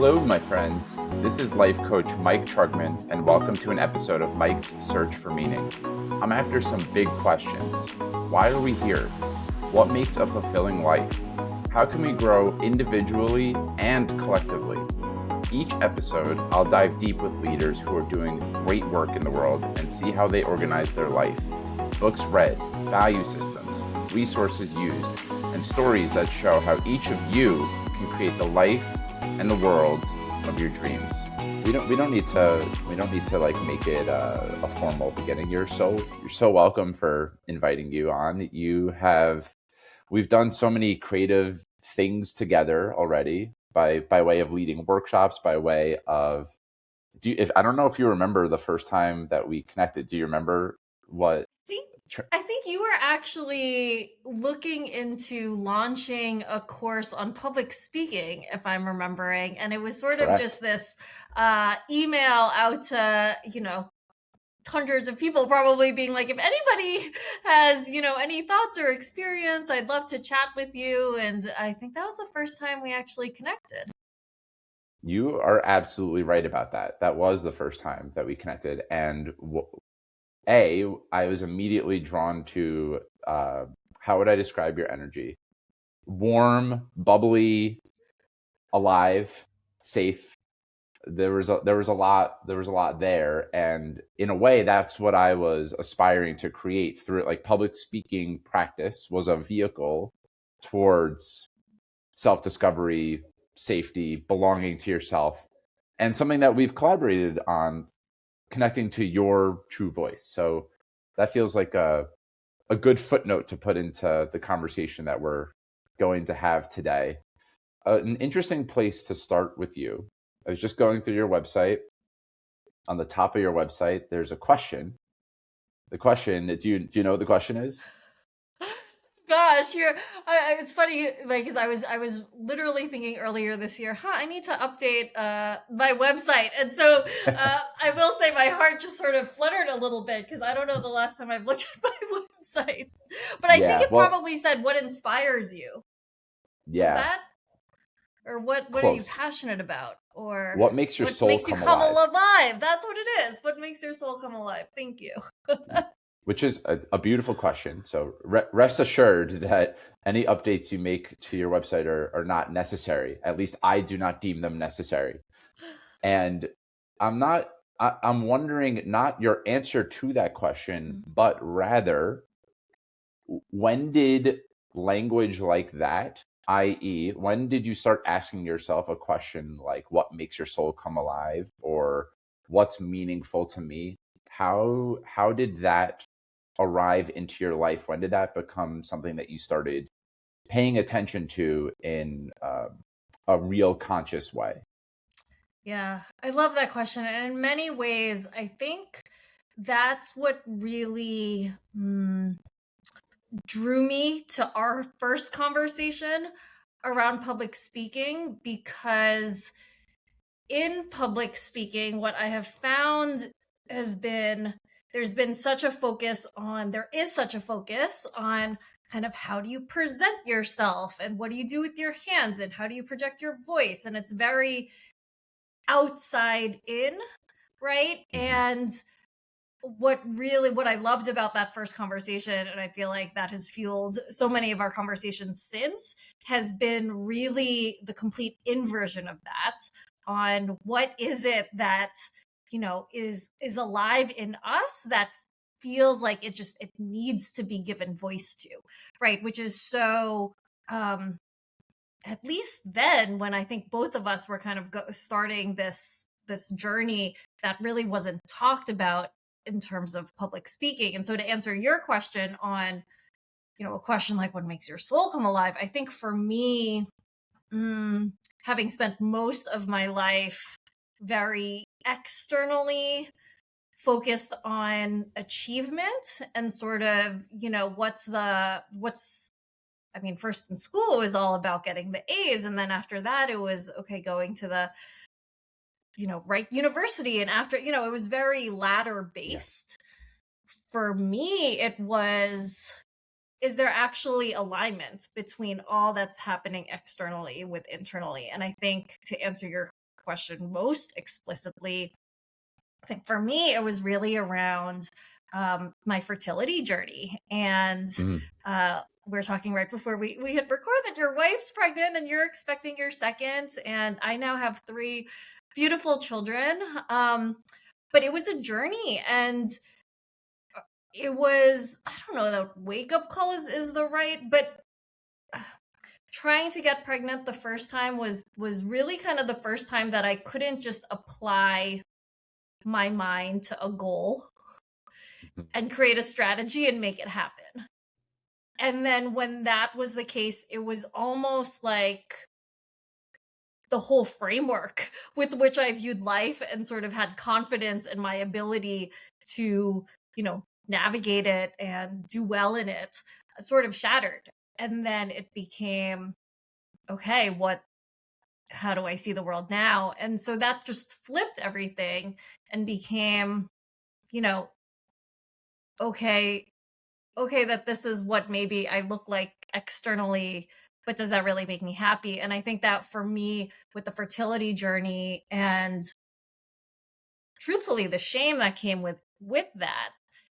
Hello, my friends. This is life coach Mike Trugman, and welcome to an episode of Mike's Search for Meaning. I'm after some big questions. Why are we here? What makes a fulfilling life? How can we grow individually and collectively? Each episode, I'll dive deep with leaders who are doing great work in the world and see how they organize their life. Books read, value systems, resources used, and stories that show how each of you can create the life and the world of your dreams. We don't need to like make it a formal beginning. You're so welcome for inviting you on. We've done so many creative things together already by way of leading workshops, by way of I don't know if you remember the first time that we connected. Do you remember what? I think you were actually looking into launching a course on public speaking, if I'm remembering. And it was sort of Correct. just this email out to, hundreds of people probably being like, if anybody has, any thoughts or experience, I'd love to chat with you. And I think that was the first time we actually connected. You are absolutely right about that. That was the first time that we connected. And I was immediately drawn to, how would I describe your energy? Warm, bubbly, alive, safe. There was a lot there. And in a way, that's what I was aspiring to create through it. Like, public speaking practice was a vehicle towards self-discovery, safety, belonging to yourself, and something that we've collaborated on, connecting to your true voice. So that feels like a good footnote to put into the conversation that we're going to have today. An interesting place to start with you. I was just going through your website. On the top of your website, there's a question. The question, do you know what the question is? Gosh, it's funny because I was literally thinking earlier this year, I need to update my website. And so I will say my heart just sort of fluttered a little bit because I don't know the last time I've looked at my website. But I think Yeah, it well, probably said what inspires you. Was yeah, that? Or what are you close. passionate about? Or What makes your what soul makes you come come alive? alive? That's what it is. What makes your soul come alive? Thank you. Which is a beautiful question. So rest assured that any updates you make to your website are not necessary. At least I do not deem them necessary. And I'm wondering not your answer to that question, but rather, when did language like that, i.e., when did you start asking yourself a question like, what makes your soul come alive, or what's meaningful to me? How did that arrive into your life? When did that become something that you started paying attention to in a real conscious way? Yeah, I love that question. And in many ways, I think that's what really drew me to our first conversation around public speaking, because in public speaking, what I have found has been there is such a focus on kind of how do you present yourself and what do you do with your hands and how do you project your voice. And it's very outside in, right? Mm-hmm. And what I loved about that first conversation, and I feel like that has fueled so many of our conversations since, has been really the complete inversion of that, on what is it that is alive in us that feels like it needs to be given voice to, right? Which is so at least then, when I think both of us were kind of starting this journey, that really wasn't talked about in terms of public speaking. And so, to answer your question on, a question like what makes your soul come alive, I think for me, having spent most of my life very externally focused on achievement and sort of, first in school, it was all about getting the A's. And then after that, it was, okay, going to the, right university. And after, it was very ladder based. Yeah. For me, it was, is there actually alignment between all that's happening externally with internally? And I think, to answer your question most explicitly, I think for me, it was really around my fertility journey. And we were talking right before we hit record that your wife's pregnant and you're expecting your second. And I now have 3 beautiful children. But it was a journey, and it was, I don't know, the wake up call is the right, but trying to get pregnant the first time was really kind of the first time that I couldn't just apply my mind to a goal and create a strategy and make it happen. And then when that was the case, it was almost like the whole framework with which I viewed life and sort of had confidence in my ability to, navigate it and do well in it sort of shattered. And then it became, okay, how do I see the world now? And so that just flipped everything and became, okay, that this is what maybe I look like externally, but does that really make me happy? And I think that for me, with the fertility journey and truthfully the shame that came with that,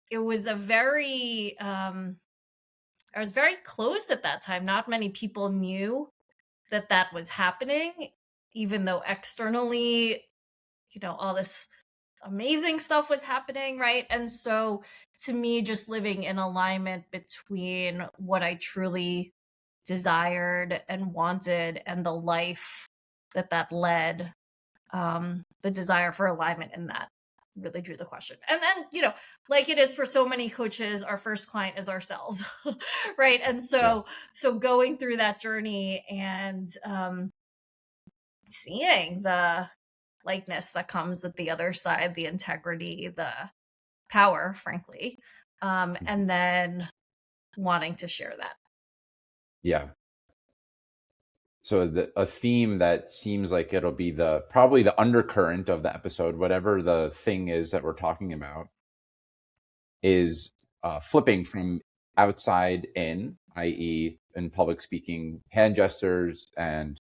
it was a very I was very closed at that time. Not many people knew that was happening, even though externally, all this amazing stuff was happening, right? And so to me, just living in alignment between what I truly desired and wanted and the life that led, the desire for alignment in that really drew the question. And then, like it is for so many coaches, our first client is ourselves, right? And so going through that journey and seeing the lightness that comes with the other side, the integrity, the power, frankly, and then wanting to share that. Yeah. So a theme that seems like it'll be probably the undercurrent of the episode, whatever the thing is that we're talking about, is flipping from outside in, i.e. in public speaking, hand gestures and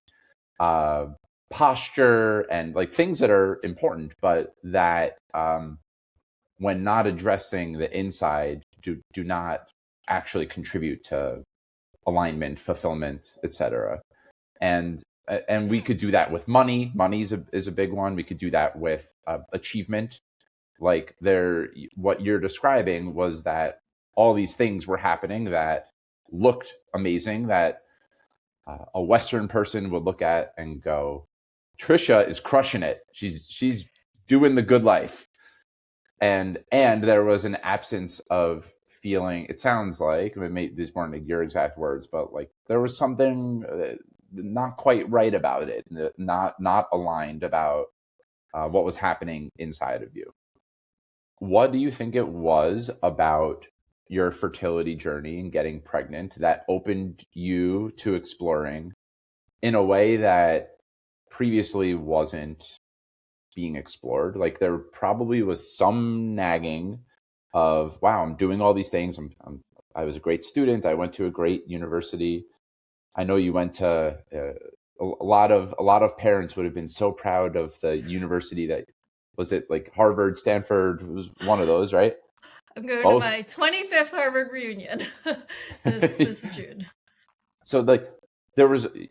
posture and like things that are important, but that when not addressing the inside, do not actually contribute to alignment, fulfillment, etc. And we could do that with money. Money is a big one. We could do that with achievement. Like what you're describing was that all these things were happening that looked amazing, that a Western person would look at and go, Tricia is crushing it. She's doing the good life. And there was an absence of feeling, it sounds like, these weren't like your exact words, but like there was something not quite right about it, not aligned about what was happening inside of you. What do you think it was about your fertility journey and getting pregnant that opened you to exploring in a way that previously wasn't being explored? Like there probably was some nagging of, wow, I'm doing all these things. I was a great student. I went to a great university. I know you went to a lot of parents would have been so proud of the university that was it like Harvard, Stanford, it was one of those, right? I'm going to my 25th Harvard reunion this June. So like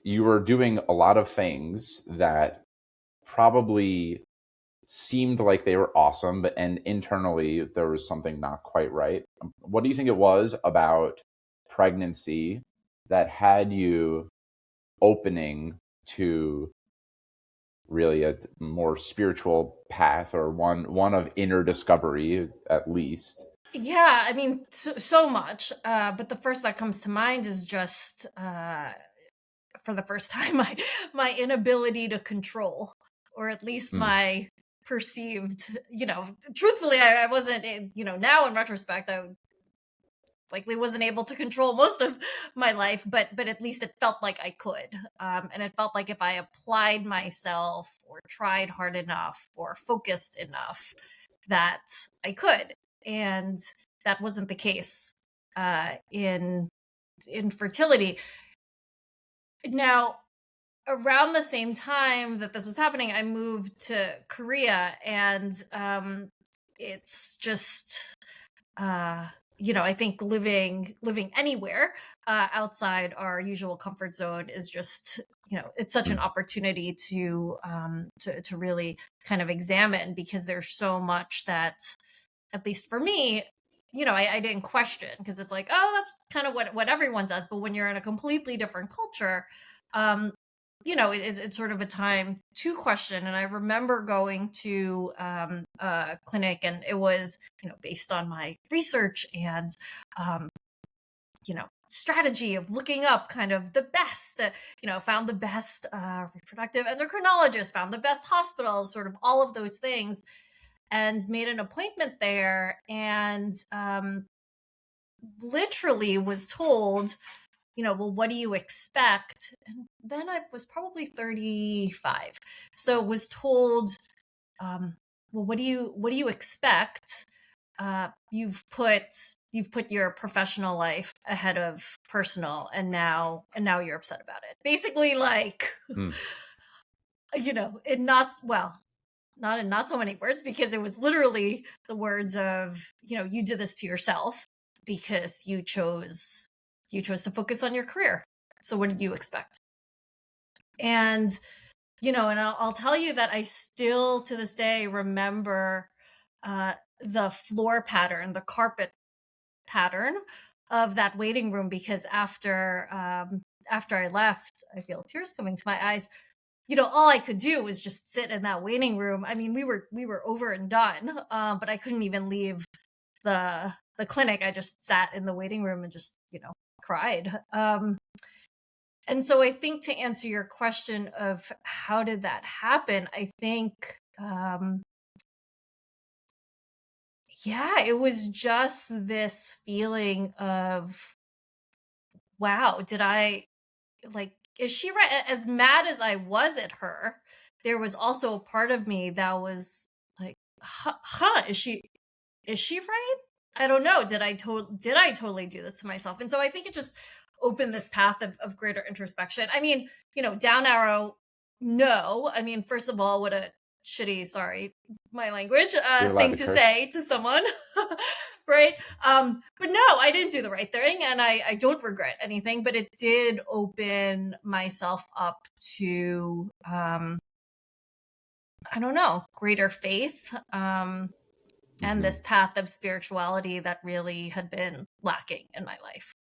you were doing a lot of things that probably seemed like they were awesome, and internally there was something not quite right. What do you think it was about pregnancy that had you opening to really a more spiritual path, or one of inner discovery at least? Yeah, I mean, so much. But the first that comes to mind is just for the first time, my inability to control, or at least my perceived, truthfully, I wasn't, now in retrospect, I likely wasn't able to control most of my life, but at least it felt like I could. And it felt like if I applied myself or tried hard enough or focused enough that I could. And that wasn't the case in fertility. Now, around the same time that this was happening, I moved to Korea, and it's just I think living anywhere outside our usual comfort zone is just, it's such an opportunity to really kind of examine, because there's so much that, at least for me, I didn't question, because it's like, oh, that's kind of what everyone does. But when you're in a completely different culture, it's sort of a time to question. And I remember going to a clinic, and it was, based on my research and, strategy of looking up kind of the best, found the best reproductive endocrinologist, found the best hospital, sort of all of those things, and made an appointment there, and literally was told, well, what do you expect? And then I was probably 35. So was told, well, what do you expect? You've put your professional life ahead of personal, and now you're upset about it. Basically, like, it not in not so many words, because it was literally the words of, you did this to yourself because you chose to focus on your career. So what did you expect? And, and I'll tell you that I still to this day remember the floor pattern, the carpet pattern of that waiting room, because after I left, I feel tears coming to my eyes. All I could do was just sit in that waiting room. I mean, we were over and done, but I couldn't even leave the clinic. I just sat in the waiting room and just, cried. And so I think, to answer your question of how did that happen, I think, it was just this feeling of, wow, did I, like, is she right? As mad as I was at her, there was also a part of me that was like, is she right? I don't know. Did I totally do this to myself? And so I think it just opened this path of greater introspection. I mean, down arrow, no. I mean, first of all, what a shitty, sorry, my language, thing to say to someone, right? But no, I didn't do the right thing, and I don't regret anything, but it did open myself up to, I don't know, greater faith, and this path of spirituality that really had been lacking in my life.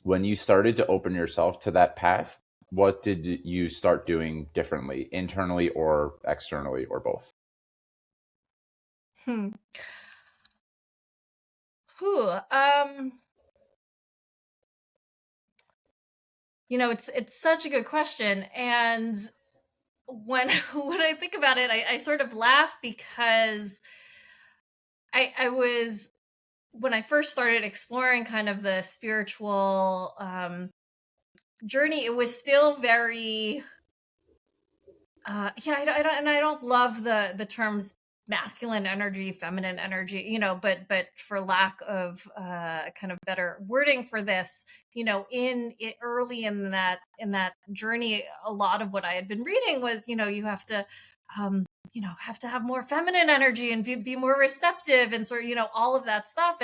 When you started to open yourself to that path, what did you start doing differently, internally or externally, or both? It's such a good question. And when I think about it, I sort of laugh, because I was, when I first started exploring kind of the spiritual journey, it was still very, I don't love the terms masculine energy, feminine energy, but for lack of kind of better wording for this, early in that journey, a lot of what I had been reading was, you have to have more feminine energy and be more receptive, and sort of, all of that stuff.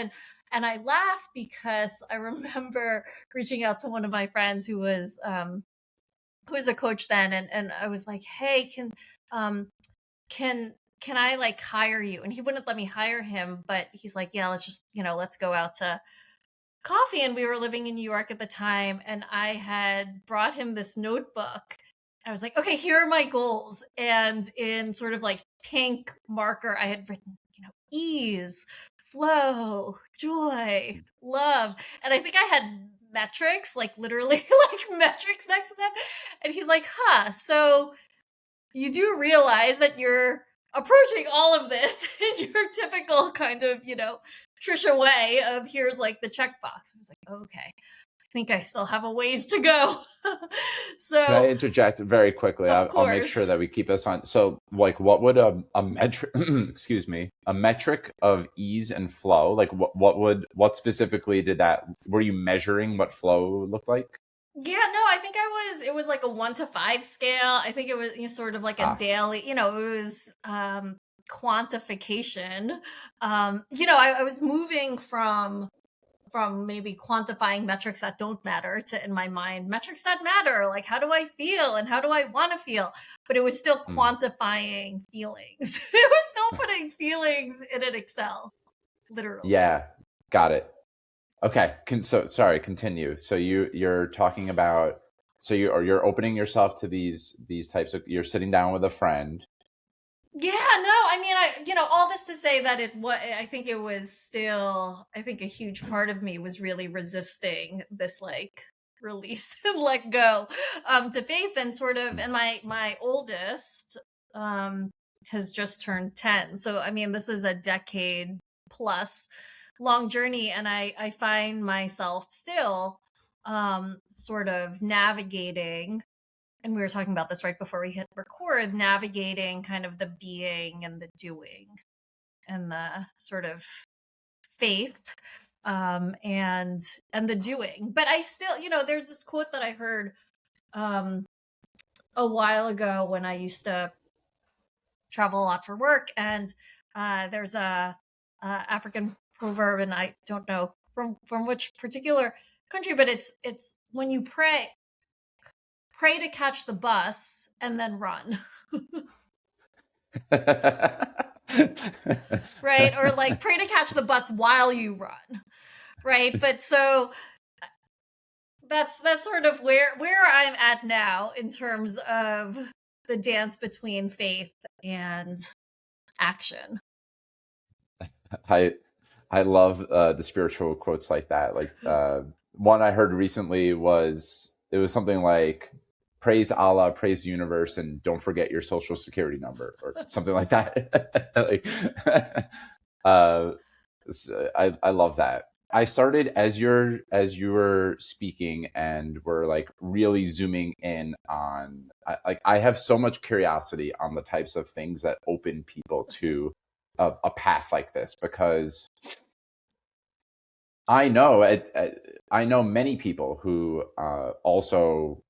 And I laugh, because I remember reaching out to one of my friends who was a coach then, and I was like, hey, can I, like, hire you? And he wouldn't let me hire him, but he's like, yeah, let's just, let's go out to coffee. And we were living in New York at the time, and I had brought him this notebook. I was like, okay, here are my goals. And in sort of like pink marker, I had written, ease, flow, joy, love. And I think I had metrics, like literally like metrics next to them. And he's like, so you do realize that you're approaching all of this in your typical kind of, Tricia way of, here's like the checkbox. I was like, okay, I think I still have a ways to go. So can I interject very quickly? I'll make sure that we keep this on. So, like, what would a metric, excuse me, a metric of ease and flow, like what specifically were you measuring what flow looked like? Yeah, no, I think it was like a 1 to 5 scale. I think it was, you know, sort of like a Ah, daily, you know, it was quantification. You know, I was moving from maybe quantifying metrics that don't matter to, in my mind, metrics that matter, like how do I feel and how do I want to feel, but it was still mm, quantifying feelings. It was still putting feelings in an Excel, literally. yeah, got it. Okay. So sorry, continue. So you're talking about, so you're opening yourself to these types of, you're sitting down with a friend. Yeah, no, I mean, you know, all this to say that I think it was still, I think a huge part of me was really resisting this like release and let go to faith, and sort of, and my oldest um has just turned 10. So I mean, this is a decade plus long journey, and I find myself still sort of navigating, and we were talking about this right before we hit record, navigating kind of the being and the doing and the sort of faith and the doing. But I still, you know, there's this quote that I heard um a while ago when I used to travel a lot for work, and there's a African proverb, and I don't know from which particular country, but it's when you pray to catch the bus and then run. Right, or like pray to catch the bus while you run, right? But so that's sort of where I'm at now in terms of the dance between faith and action. I I love the spiritual quotes like that. Like one I heard recently was, it was something like, "Praise Allah, praise the universe, and don't forget your social security number," or something like that. Like, uh, I love that. I started as you were speaking, and we're like really zooming in on, like I have so much curiosity on the types of things that open people to a path like this, because I know many people who also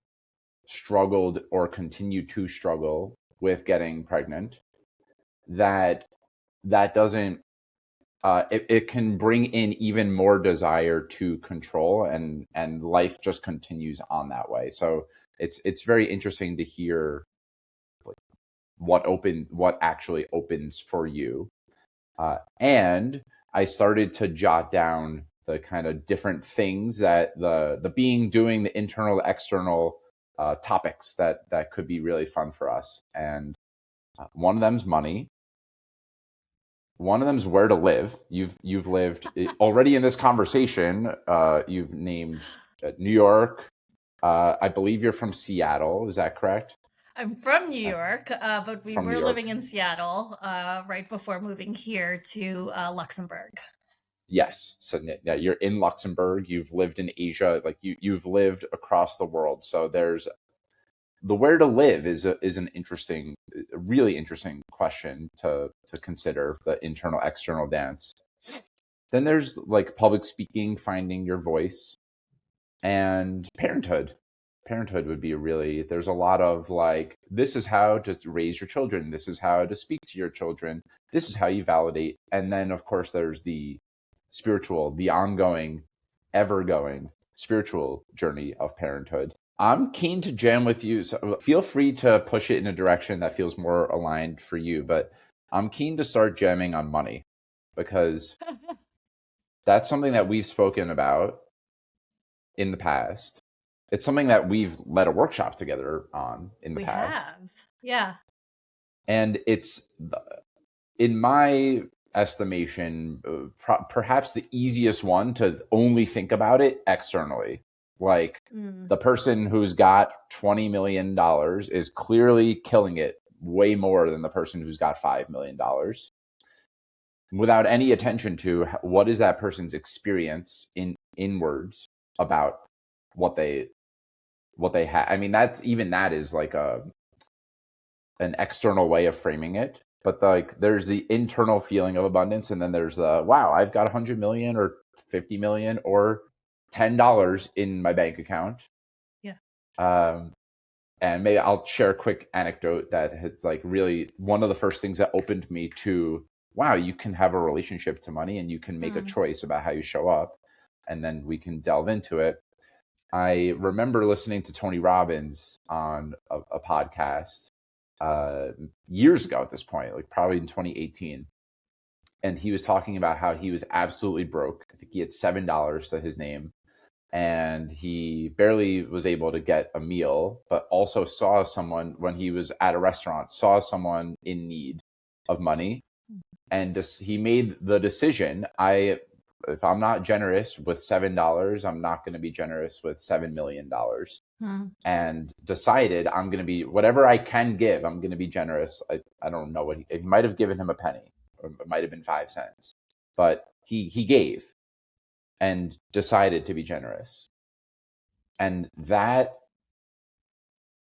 struggled or continue to struggle with getting pregnant. That that doesn't it can bring in even more desire to control, and life just continues on that way. So it's very interesting to hear like what actually opens for you. And I started to jot down the kind of different things that the being doing, the internal, external topics that could be really fun for us. And one of them's money. One of them's where to live. You've lived already in this conversation. You've named New York. I believe you're from Seattle. Is that correct? I'm from New Uh, York, but we from New were York. living in Seattle right before moving here to Luxembourg. Yes. So yeah, you're in Luxembourg. You've lived in Asia. Like you've lived across the world. So there's the where to live is an interesting, really interesting question to consider, the internal external dance. Then there's like public speaking, finding your voice, and parenthood. Parenthood would be really, there's a lot of like, this is how to raise your children, this is how to speak to your children, this is how you validate. And then of course there's the spiritual, the ongoing, ever going spiritual journey of parenthood. I'm keen to jam with you, so feel free to push it in a direction that feels more aligned for you, but I'm keen to start jamming on money, because that's something that we've spoken about in the past. It's something that we've led a workshop together on in the We past. have, yeah. And it's, in my estimation, perhaps the easiest one to only think about it externally. Like Mm. the person who's got $20 million is clearly killing it way more than the person who's got $5 million, without any attention to what is that person's experience in words about what they have. I mean, that is like an external way of framing it. But like, there's the internal feeling of abundance, and then there's the, wow, I've got 100 million or 50 million or $10 in my bank account. And maybe I'll share a quick anecdote that it's like really one of the first things that opened me to, wow, you can have a relationship to money and you can make a choice about how you show up. And then we can delve into it. I remember listening to Tony Robbins on a podcast years ago at this point, like probably in 2018. And he was talking about how he was absolutely broke. I think he had $7 to his name. And he barely was able to get a meal, but also saw someone when he was at a restaurant, saw someone in need of money. And he made the decision, if I'm not generous with $7, I'm not going to be generous with $7 million. And decided I'm going to be, whatever I can give, I'm going to be generous. I don't know what he might have given him a penny, or it might have been 5 cents, but he gave and decided to be generous. And that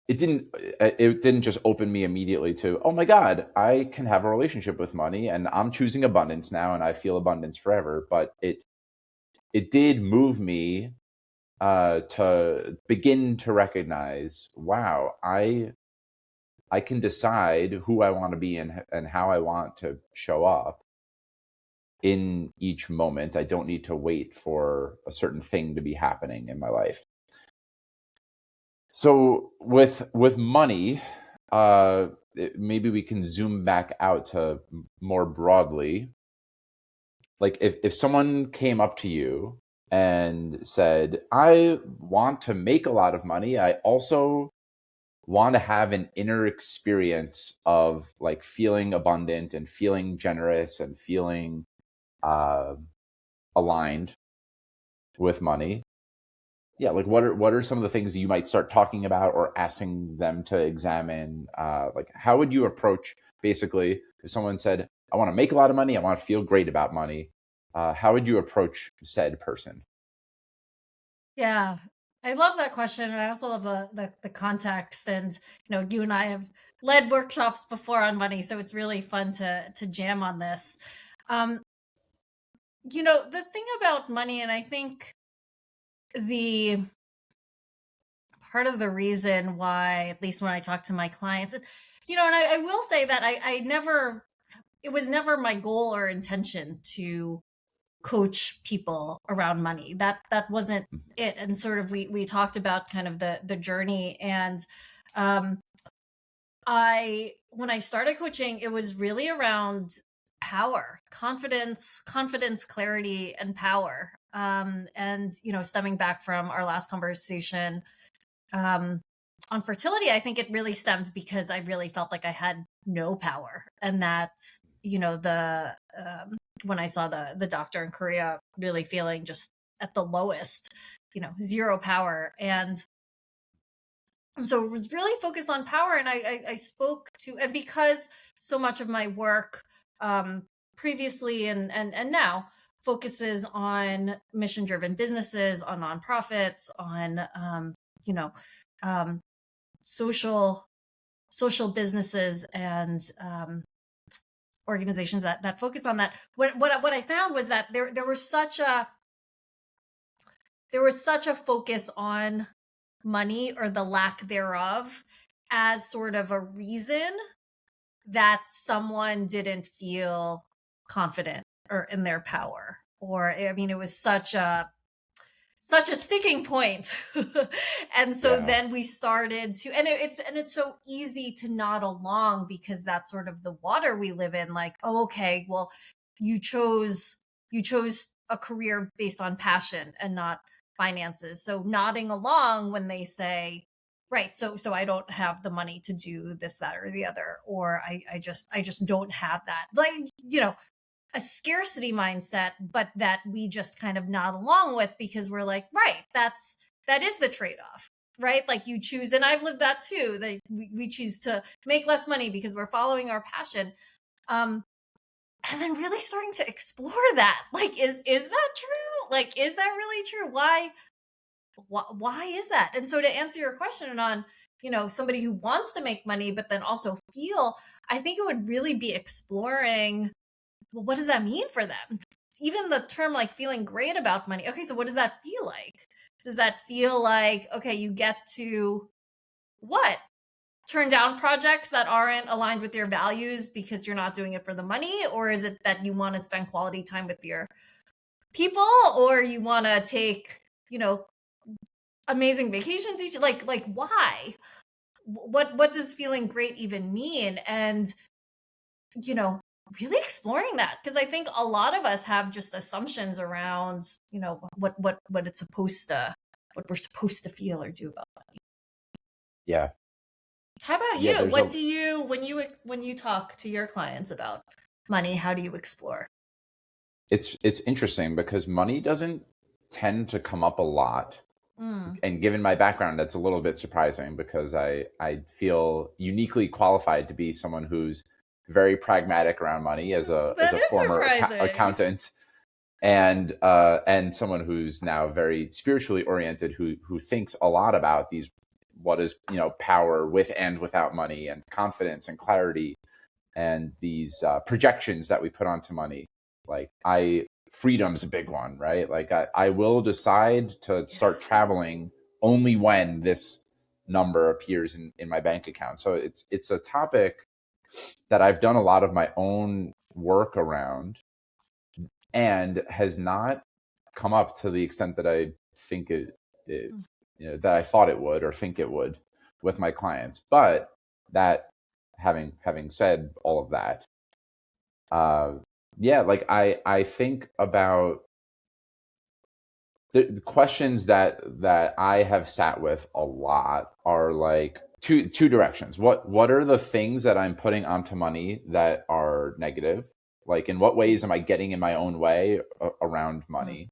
it didn't just open me immediately to, oh my God, I can have a relationship with money and I'm choosing abundance now and I feel abundance forever. But it did move me to begin to recognize, wow, I can decide who I want to be and how I want to show up in each moment. I don't need to wait for a certain thing to be happening in my life. So with money, maybe we can zoom back out to more broadly. Like if someone came up to you and said, I want to make a lot of money, I also want to have an inner experience of like feeling abundant and feeling generous and feeling aligned with money. Yeah, like what are some of the things that you might start talking about or asking them to examine? Like how would you approach, basically, if someone said, I want to make a lot of money, I want to feel great about money, how would you approach said person? Yeah, I love that question, and I also love the context. And you and I have led workshops before on money, so it's really fun to jam on this. The thing about money, and I think the part of the reason why, at least when I talk to my clients, and I will say that it was never my goal or intention to coach people around money. That wasn't it. And sort of we talked about kind of the journey. And when I started coaching, it was really around power, confidence, clarity, and power. And stemming back from our last conversation on fertility, I think it really stemmed because I really felt like I had no power. And that's when I saw the doctor in Korea, really feeling just at the lowest, zero power. And so it was really focused on power. And I spoke to, and because so much of my work previously and now focuses on mission-driven businesses, on nonprofits, on social businesses and organizations that focus on that. What I found was that there was such a focus on money, or the lack thereof, as sort of a reason that someone didn't feel confident or in their power. Or it was such a sticking point. And so then we started to, and it's so easy to nod along because that's sort of the water we live in. Like, oh, okay, well, you chose a career based on passion and not finances. So nodding along when they say, right, so I don't have the money to do this, that, or the other, or I just don't have that. Like, a scarcity mindset, but that we just kind of nod along with because we're like, right, that is the trade-off, right? Like you choose, and I've lived that too, that we choose to make less money because we're following our passion. And then really starting to explore that, like, is that true? Like, is that really true? Why is that? And so to answer your question on, somebody who wants to make money, but then also feel, I think it would really be exploring, well, what does that mean for them? Even the term like feeling great about money. Okay, so what does that feel like? Does that feel like, okay, you get to what? Turn down projects that aren't aligned with your values because you're not doing it for the money? Or is it that you want to spend quality time with your people, or you want to take, amazing vacations each, like why? What does feeling great even mean? And, you know, really exploring that, because I think a lot of us have just assumptions around, what it's supposed to, what we're supposed to feel or do about money. Yeah. How about Yeah, you? there's What a do you, when you talk to your clients about money, how do you explore? it's interesting because money doesn't tend to come up a lot. And given my background, that's a little bit surprising because I feel uniquely qualified to be someone who's very pragmatic around money as That a is former surprising. accountant, and someone who's now very spiritually oriented, who thinks a lot about these, what is, power with and without money, and confidence and clarity, and these projections that we put onto money. Like, freedom's a big one, right? Like, I will decide to start traveling only when this number appears in my bank account. So it's a topic that I've done a lot of my own work around, and has not come up to the extent that I think that I thought it would, or think it would, with my clients. But that, having said all of that, yeah, like, I think about the questions that I have sat with a lot are like two directions. What are the things that I'm putting onto money that are negative? Like, in what ways am I getting in my own way around money?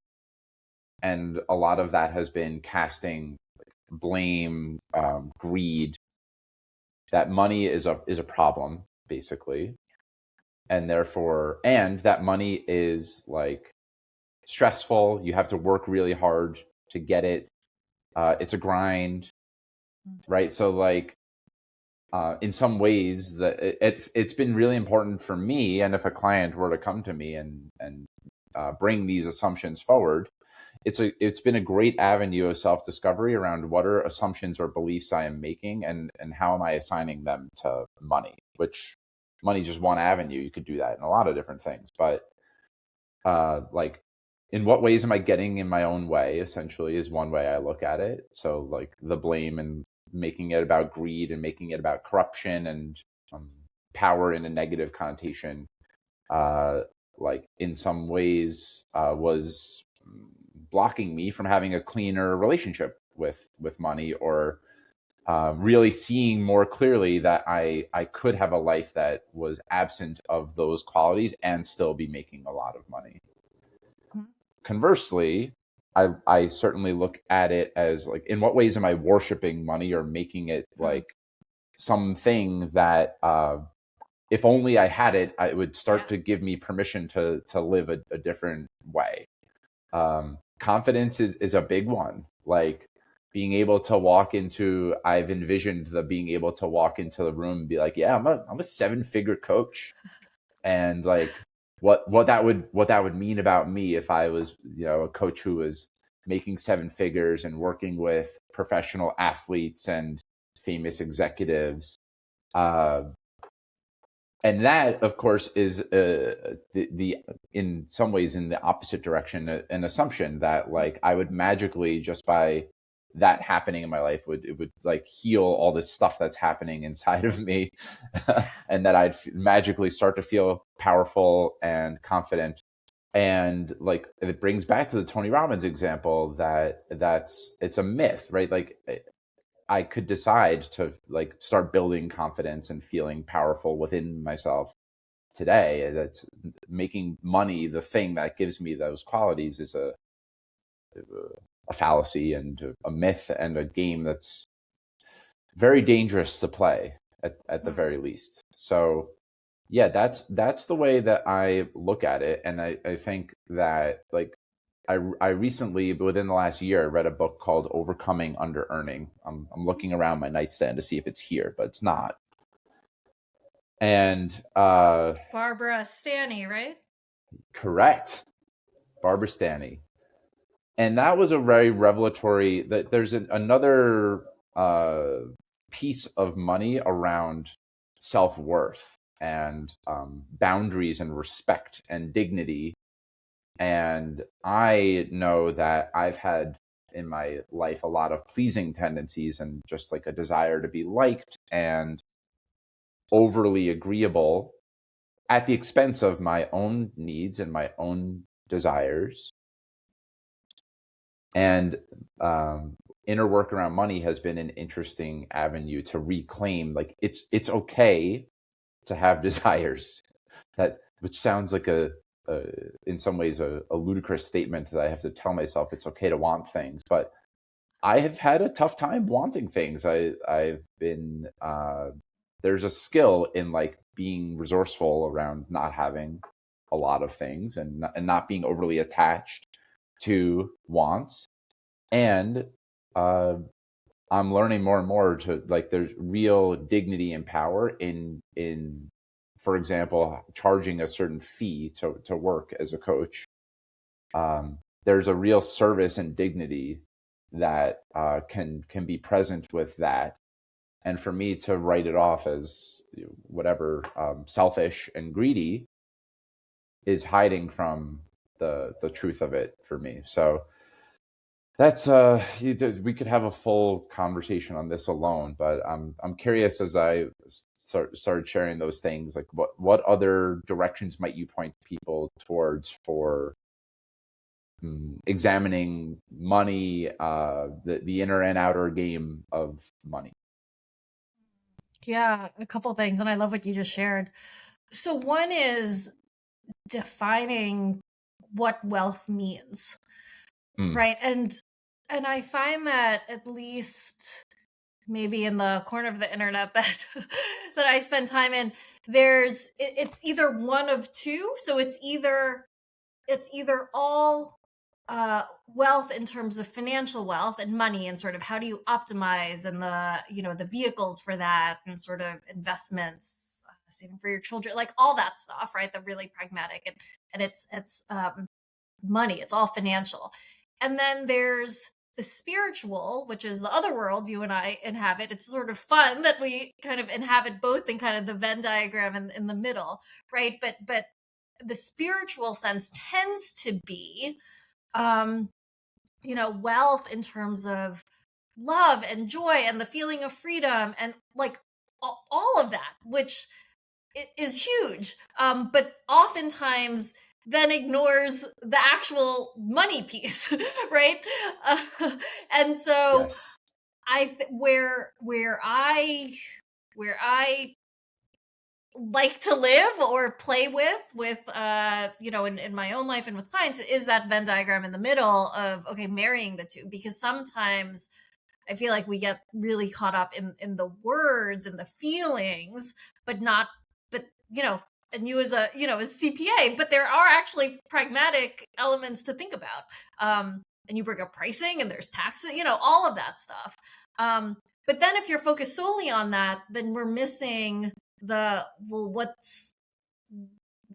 And a lot of that has been casting blame, greed, that money is a problem, basically, and therefore, and that money is like stressful. You have to work really hard to get it. It's a grind, right? So, like, in some ways, it's been really important for me. And if a client were to come to me and bring these assumptions forward, it's been a great avenue of self-discovery around what are assumptions or beliefs I am making, and how am I assigning them to money, which money is just one avenue. You could do that in a lot of different things, but like, in what ways am I getting in my own way, essentially, is one way I look at it. So, like, the blame, and making it about greed, and making it about corruption, and power in a negative connotation, like, in some ways, was blocking me from having a cleaner relationship with money, or really seeing more clearly that I could have a life that was absent of those qualities and still be making a lot of money. Conversely, I certainly look at it as, like, in what ways am I worshiping money, or making it like something that, if only I had it, it would start to give me permission to live a different way. Confidence is a big one. Like, being able to walk into, I've envisioned being able to walk into the room and be like, yeah, I'm a 7-figure coach, and like, what that would mean about me if I was, a coach who was making 7 figures and working with professional athletes and famous executives. And that, of course, is the in some ways, in the opposite direction, an assumption that, like, I would magically, just by that happening in my life, it would like heal all this stuff that's happening inside of me, and that I'd magically start to feel powerful and confident. And, like, it brings back to the Tony Robbins example, it's a myth, right? Like, I could decide to, like, start building confidence and feeling powerful within myself today. That's making money the thing that gives me those qualities is a fallacy, and a myth, and a game that's very dangerous to play at the very least. So, yeah, that's the way that I look at it. And I think that, like, I recently, within the last year, read a book called Overcoming Under Earning. I'm looking around my nightstand to see if it's here, but it's not. And Barbara Stanny, right? correct, Barbara Stanny. And that was a very revelatory, that there's another piece of money around self-worth and boundaries and respect and dignity. And I know that I've had in my life a lot of pleasing tendencies and just like a desire to be liked and overly agreeable at the expense of my own needs and my own desires. And inner work around money has been an interesting avenue to reclaim, like it's okay to have desires, that which sounds like a in some ways a ludicrous statement that I have to tell myself it's okay to want things, but I have had a tough time wanting things. I've been there's a skill in like being resourceful around not having a lot of things and not being overly attached to wants. And I'm learning more and more to like there's real dignity and power in for example charging a certain fee to work as a coach. There's a real service and dignity that can be present with that. And for me to write it off as whatever selfish and greedy is hiding from the truth of it for me. So that's we could have a full conversation on this alone, but I'm curious as I started sharing those things, like what other directions might you point people towards for examining money, the inner and outer game of money? Yeah, a couple things, and I love what you just shared. So one is defining what wealth means, right? And I find that at least maybe in the corner of the internet that that I spend time in, it's either one of two. So it's either all wealth in terms of financial wealth and money and sort of how do you optimize and the vehicles for that and sort of investments, saving for your children, like all that stuff, right? The really pragmatic, and it's money. It's all financial. And then there's the spiritual, which is the other world you and I inhabit. It's sort of fun that we kind of inhabit both in kind of the Venn diagram in the middle, right? But the spiritual sense tends to be wealth in terms of love and joy and the feeling of freedom and like all of that, which is huge, but oftentimes then ignores the actual money piece, right? And so Yes. where I like to live or play with in my own life and with clients is that Venn diagram in the middle of, okay, marrying the two, because sometimes I feel like we get really caught up in the words and the feelings, but not, but and you as as CPA, but there are actually pragmatic elements to think about. And you bring up pricing and there's taxes, all of that stuff. But then if you're focused solely on that, then we're missing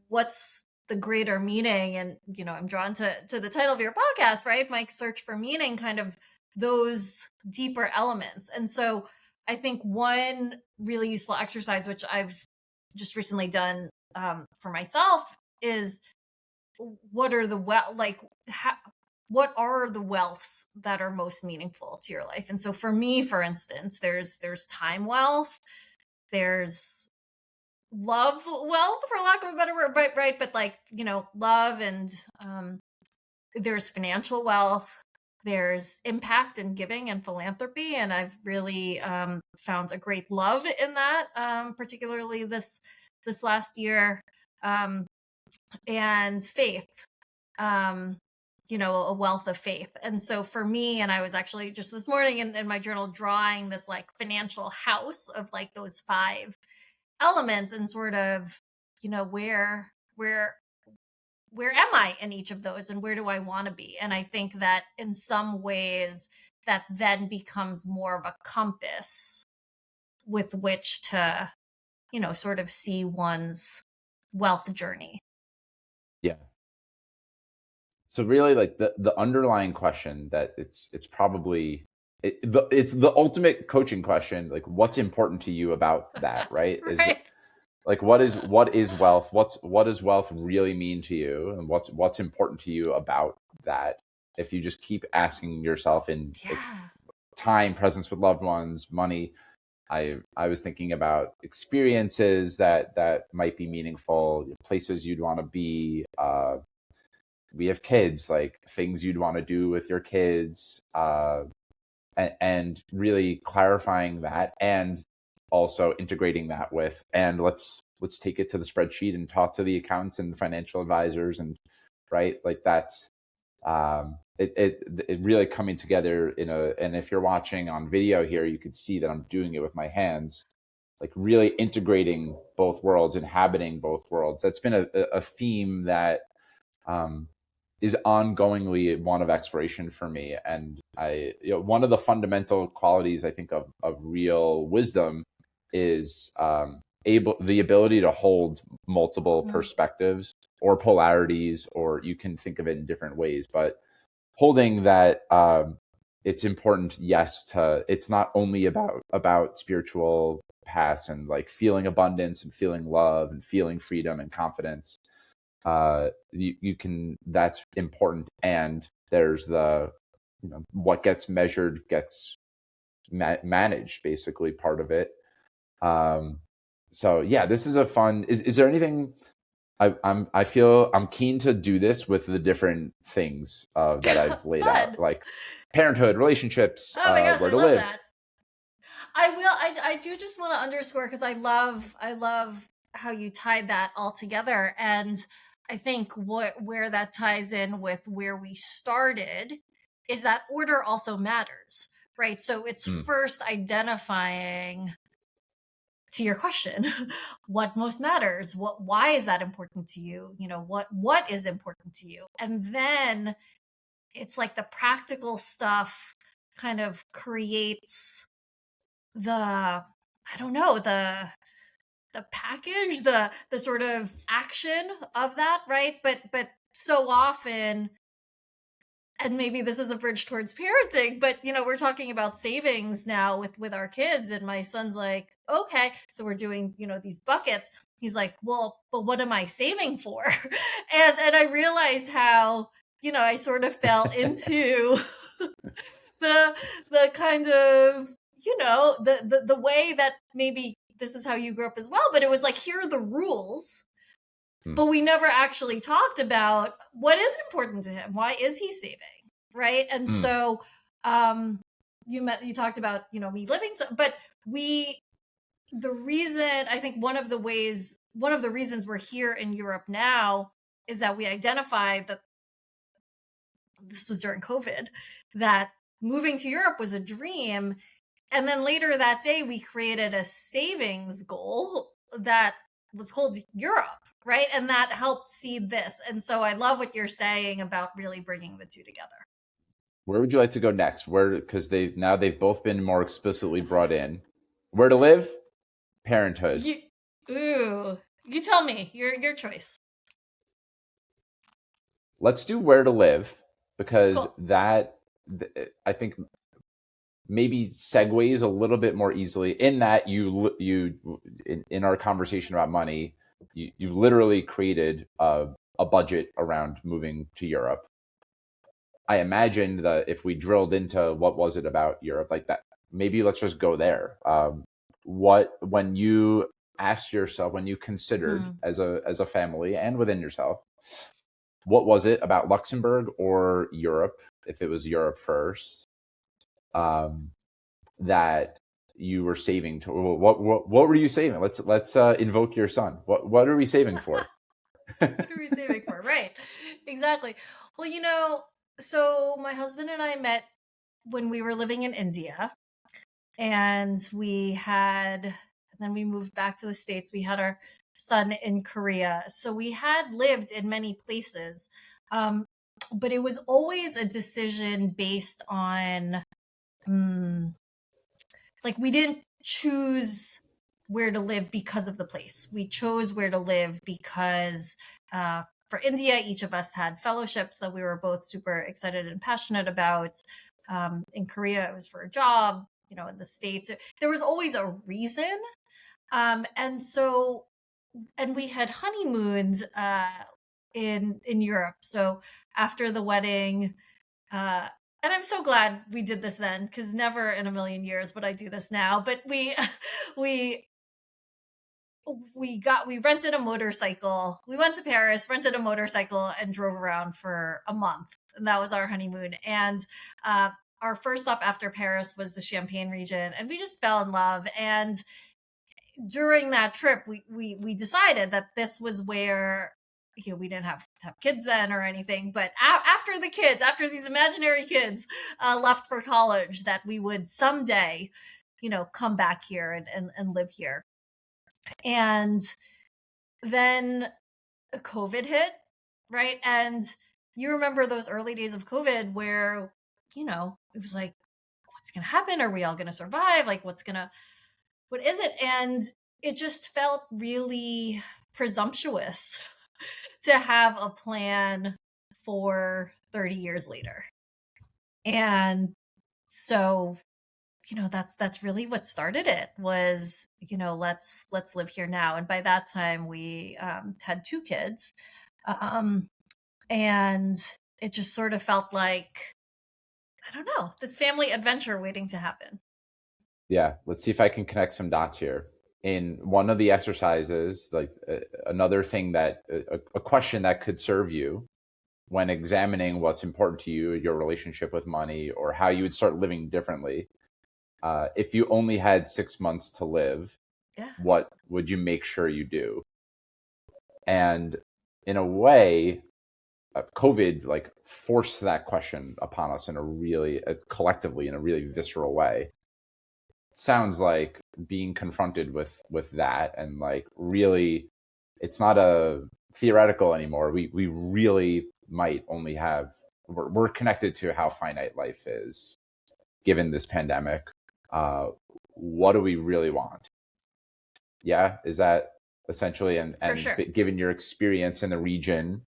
what's the greater meaning. And I'm drawn to the title of your podcast, right? Mike's Search for Meaning, kind of those deeper elements. And so I think one really useful exercise, which I've just recently done for myself, is what are the what are the wealths that are most meaningful to your life? And so for me, for instance, there's time wealth, there's love wealth, for lack of a better word, right? But like, love, and there's financial wealth, there's impact and giving and philanthropy. And I've really found a great love in that, particularly this last year, and faith, a wealth of faith. And so for me, and I was actually just this morning in my journal drawing this like financial house of like those 5 elements and sort of, where am I in each of those and where do I want to be? And I think that in some ways that then becomes more of a compass with which to, sort of see one's wealth journey. Yeah. So really, like the underlying question that it's probably it's the ultimate coaching question. Like, what's important to you about that? Right? Is Right. like what is wealth? What does wealth really mean to you? And what's important to you about that? If you just keep asking yourself in like Yeah. time, presence with loved ones, money. I was thinking about experiences that might be meaningful, places you'd want to be. We have kids, like things you'd want to do with your kids, and really clarifying that, and also integrating that with, and let's take it to the spreadsheet and talk to the accountants and the financial advisors, and right, like that's it really coming together in a, and if you're watching on video here, you could see that I'm doing it with my hands, like really integrating both worlds, inhabiting both worlds. That's been a theme that um, is ongoingly one of exploration for me. And one of the fundamental qualities I think of real wisdom is the ability to hold multiple perspectives or polarities, or you can think of it in different ways, but holding that it's important, yes, to, it's not only about spiritual paths and like feeling abundance and feeling love and feeling freedom and confidence. You can, that's important, and there's the, what gets measured gets managed, basically, part of it. So yeah, this is a fun, is there anything, I feel I'm keen to do this with the different things that I've laid out, like parenthood, relationships, Oh my gosh, where I to love live. that. I do just want to underscore, because I love how you tied that all together. And I think where that ties in with where we started is that order also matters, right? So it's first identifying, to your question, what most matters, why is that important to you, what is important to you, and then it's like the practical stuff kind of creates the, I don't know, the package, the sort of action of that, right? But so often, and maybe this is a bridge towards parenting, but we're talking about savings now with our kids, and my son's like, okay, so we're doing these buckets. He's like, well, but what am I saving for? And I realized how I sort of fell into the kind of the way that maybe this is how you grew up as well, but it was like, here are the rules, but we never actually talked about what is important to him, why is he saving, right? And so you talked about me living, so but the reason, I think one of the reasons we're here in Europe now is that we identified that, this was during COVID, that moving to Europe was a dream. And then later that day, we created a savings goal that was called Europe, right? And that helped seed this. And so I love what you're saying about really bringing the two together. Where would you like to go next? Where, because they've both been more explicitly brought in. Where to live, parenthood. You tell me, your choice. Let's do where to live, because Cool. that, I think, maybe segues a little bit more easily, in that you in our conversation about money, you literally created a budget around moving to Europe. I imagined that if we drilled into what was it about Europe, like that, maybe let's just go there. When you asked yourself, when you considered as a family and within yourself, what was it about Luxembourg or Europe, if it was Europe first, that you were saving to? What were you saving? Let's invoke your son. What are we saving for? What are we saving for? Right. Exactly. Well, so my husband and I met when we were living in India, and then we moved back to the States. We had our son in Korea. So we had lived in many places. But it was always a decision based on, like, we didn't choose where to live because of the place. We chose where to live because for India. Each of us had fellowships that we were both super excited and passionate about. In Korea, it was for a job. In the States, there was always a reason. And we had honeymoons in Europe. So after the wedding, and I'm so glad we did this then, because never in a million years would I do this now. But we we rented a motorcycle. We went to Paris, rented a motorcycle, and drove around for a month. And that was our honeymoon. And our first stop after Paris was the Champagne region, and we just fell in love. And during that trip, we decided that this was where, we didn't have kids then or anything, but after these imaginary kids left for college, that we would someday, come back here and live here. And then COVID hit, right? And you remember those early days of COVID where, it was like, what's going to happen? Are we all going to survive? Like, what is it? And it just felt really presumptuous to have a plan for 30 years later. And so, that's really what started it, was, let's live here now. And by that time we had 2 kids. And it just sort of felt like, I don't know, this family adventure waiting to happen. Yeah, let's see if I can connect some dots here. In one of the exercises, like another thing that a question that could serve you when examining what's important to you, your relationship with money, or how you would start living differently. If you only had 6 months to live, what would you make sure you do? And in a way, COVID like forced that question upon us in a really collectively in a really visceral way. Sounds like being confronted with that, and like really, it's not a theoretical anymore. We really might only have, we're connected to how finite life is given this pandemic. What do we really want? Yeah, is that essentially, and sure. Given your experience in the region,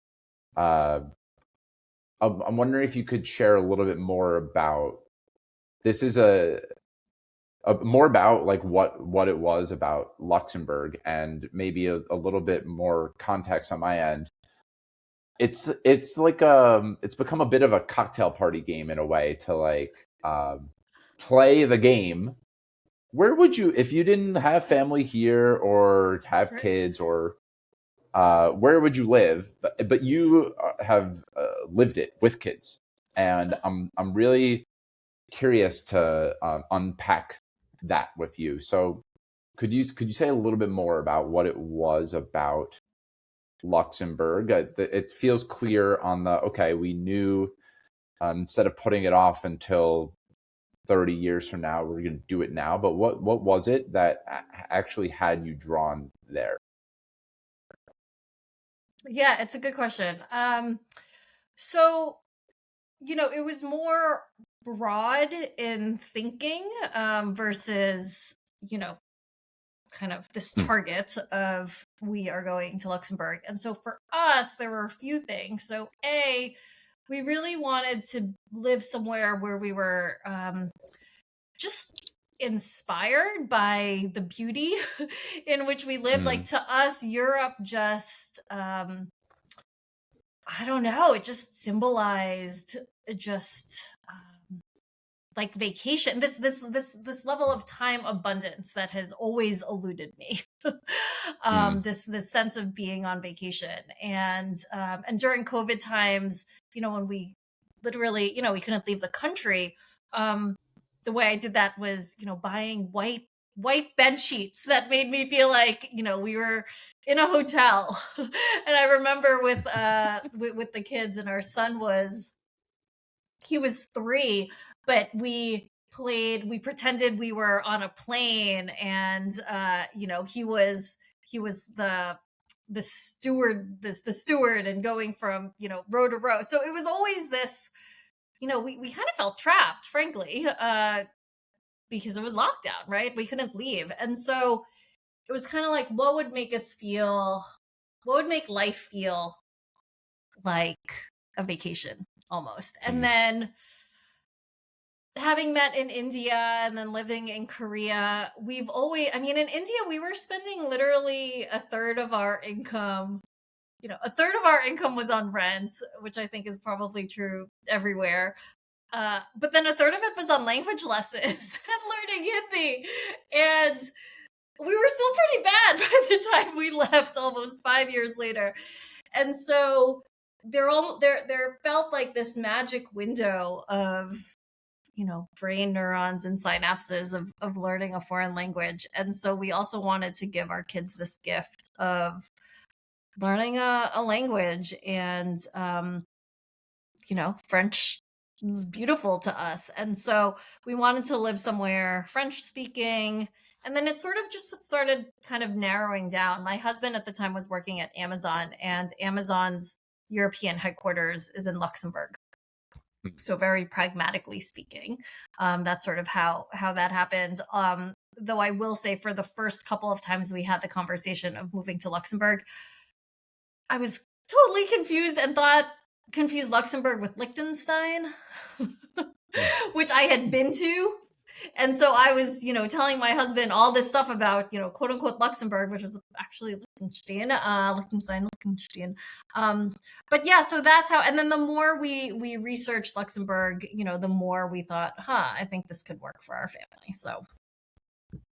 I'm wondering if you could share a little bit more about, this is more about like what it was about Luxembourg, and maybe a little bit more context on my end. It's like it's become a bit of a cocktail party game in a way to like play the game. Where would you, if you didn't have family here or have kids, or where would you live? But you have lived it with kids, and I'm really curious to unpack that with you. So could you say a little bit more about what it was about Luxembourg? It feels clear on the, okay, we knew instead of putting it off until 30 years from now, we're going to do it now. But what was it that actually had you drawn there? Yeah, it's a good question. So, it was more broad in thinking versus, kind of this target of, we are going to Luxembourg. And so for us, there were a few things. So we really wanted to live somewhere where we were just inspired by the beauty in which we live. Like, to us, Europe just I don't know, it just symbolized just like vacation, this level of time abundance that has always eluded me. This sense of being on vacation. And during COVID times, when we literally, we couldn't leave the country, the way I did that was, buying white bed sheets that made me feel like, we were in a hotel. And I remember with the kids, and our son he was 3, but we pretended we were on a plane, and he was the steward and going from row to row. So it was always this, we kind of felt trapped, frankly, because it was lockdown, right? We couldn't leave. And so it was kind of like, what would make life feel like a vacation almost. And Mm. then having met in India and then living in Korea, we've always, I mean, in India, we were spending literally a third of our income. A third of our income was on rent, which I think is probably true everywhere. But then a third of it was on language lessons and learning Hindi. And we were still pretty bad by the time we left almost 5 years later. And so there felt like this magic window of, brain neurons and synapses of learning a foreign language. And so we also wanted to give our kids this gift of learning a language. And, French was beautiful to us. And so we wanted to live somewhere French speaking. And then it sort of just started kind of narrowing down. My husband at the time was working at Amazon, and Amazon's European headquarters is in Luxembourg. So very pragmatically speaking, that's sort of how that happened. Though I will say, for the first couple of times we had the conversation of moving to Luxembourg, I was totally confused and confused Luxembourg with Liechtenstein, which I had been to. And so I was, telling my husband all this stuff about, quote unquote Luxembourg, which was actually Liechtenstein. But yeah, so that's how, and then the more we researched Luxembourg, the more we thought, I think this could work for our family. So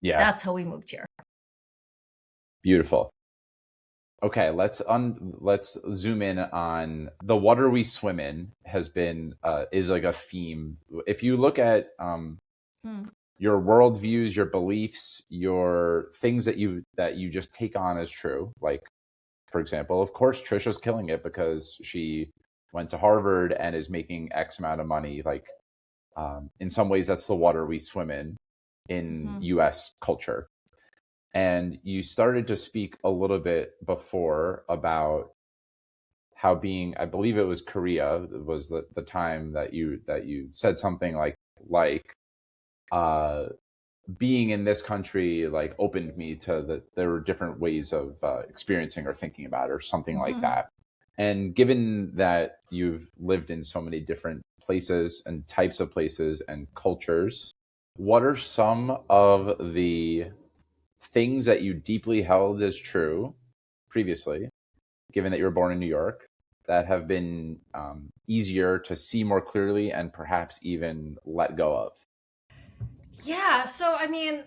yeah, that's how we moved here. Beautiful. Okay, let's zoom in on the water we swim in is like a theme. If you look at your worldviews, your beliefs, your things that you just take on as true, like, for example, of course, Tricia's killing it because she went to Harvard and is making X amount of money. Like, in some ways, that's the water we swim in U.S. culture. And you started to speak a little bit before about how I believe it was Korea, was the time that you said something like being in this country like opened me to there were different ways of experiencing or thinking about it, or something like that. And given that you've lived in so many different places and types of places and cultures, what are some of the things that you deeply held as true previously, given that you were born in New York, that have been easier to see more clearly and perhaps even let go of? Yeah. So, I mean,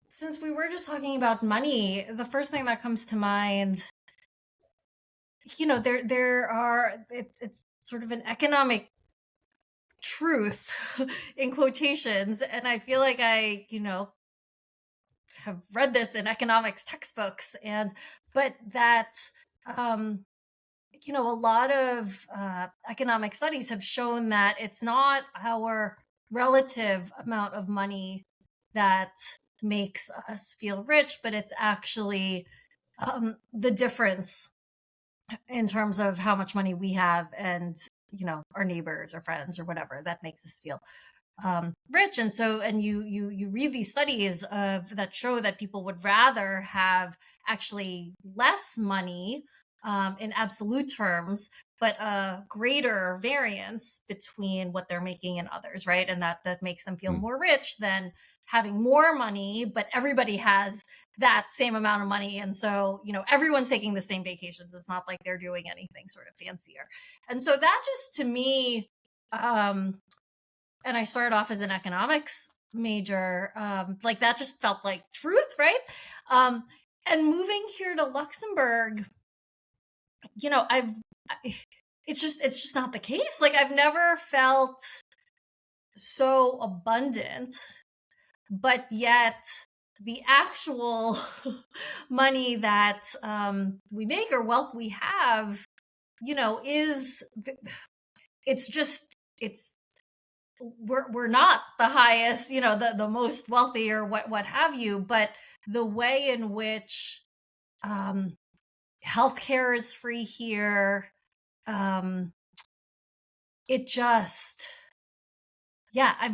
since we were just talking about money, the first thing that comes to mind, it's sort of an economic truth in quotations. And I feel like I, have read this in economics textbooks, but that, a lot of economic studies have shown that it's not our relative amount of money that makes us feel rich, but it's actually the difference in terms of how much money we have and, our neighbors or friends or whatever that makes us feel rich. And so, and you read these studies that show that people would rather have actually less money in absolute terms, but a greater variance between what they're making and others, right? And that makes them feel more rich than having more money, but everybody has that same amount of money. And so, everyone's taking the same vacations. It's not like they're doing anything sort of fancier. And so that just, to me, and I started off as an economics major, like that just felt like truth, right? And moving here to Luxembourg, it's just not the case. Like, I've never felt so abundant, but yet the actual money that we make or wealth we have, we're not the highest, the most wealthy or what have you, but the way in which healthcare is free here, I've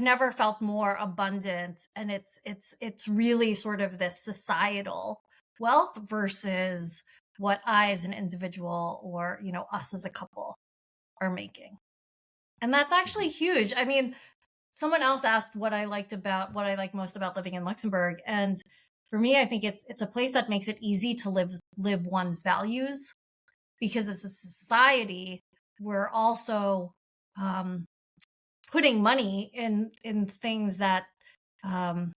never felt more abundant. And it's really sort of this societal wealth versus what I as an individual or, us as a couple are making. And that's actually huge. I mean, someone else asked what I like most about living in Luxembourg. And for me, I think it's a place that makes it easy to live one's values, because as a society, we're also putting money in things that that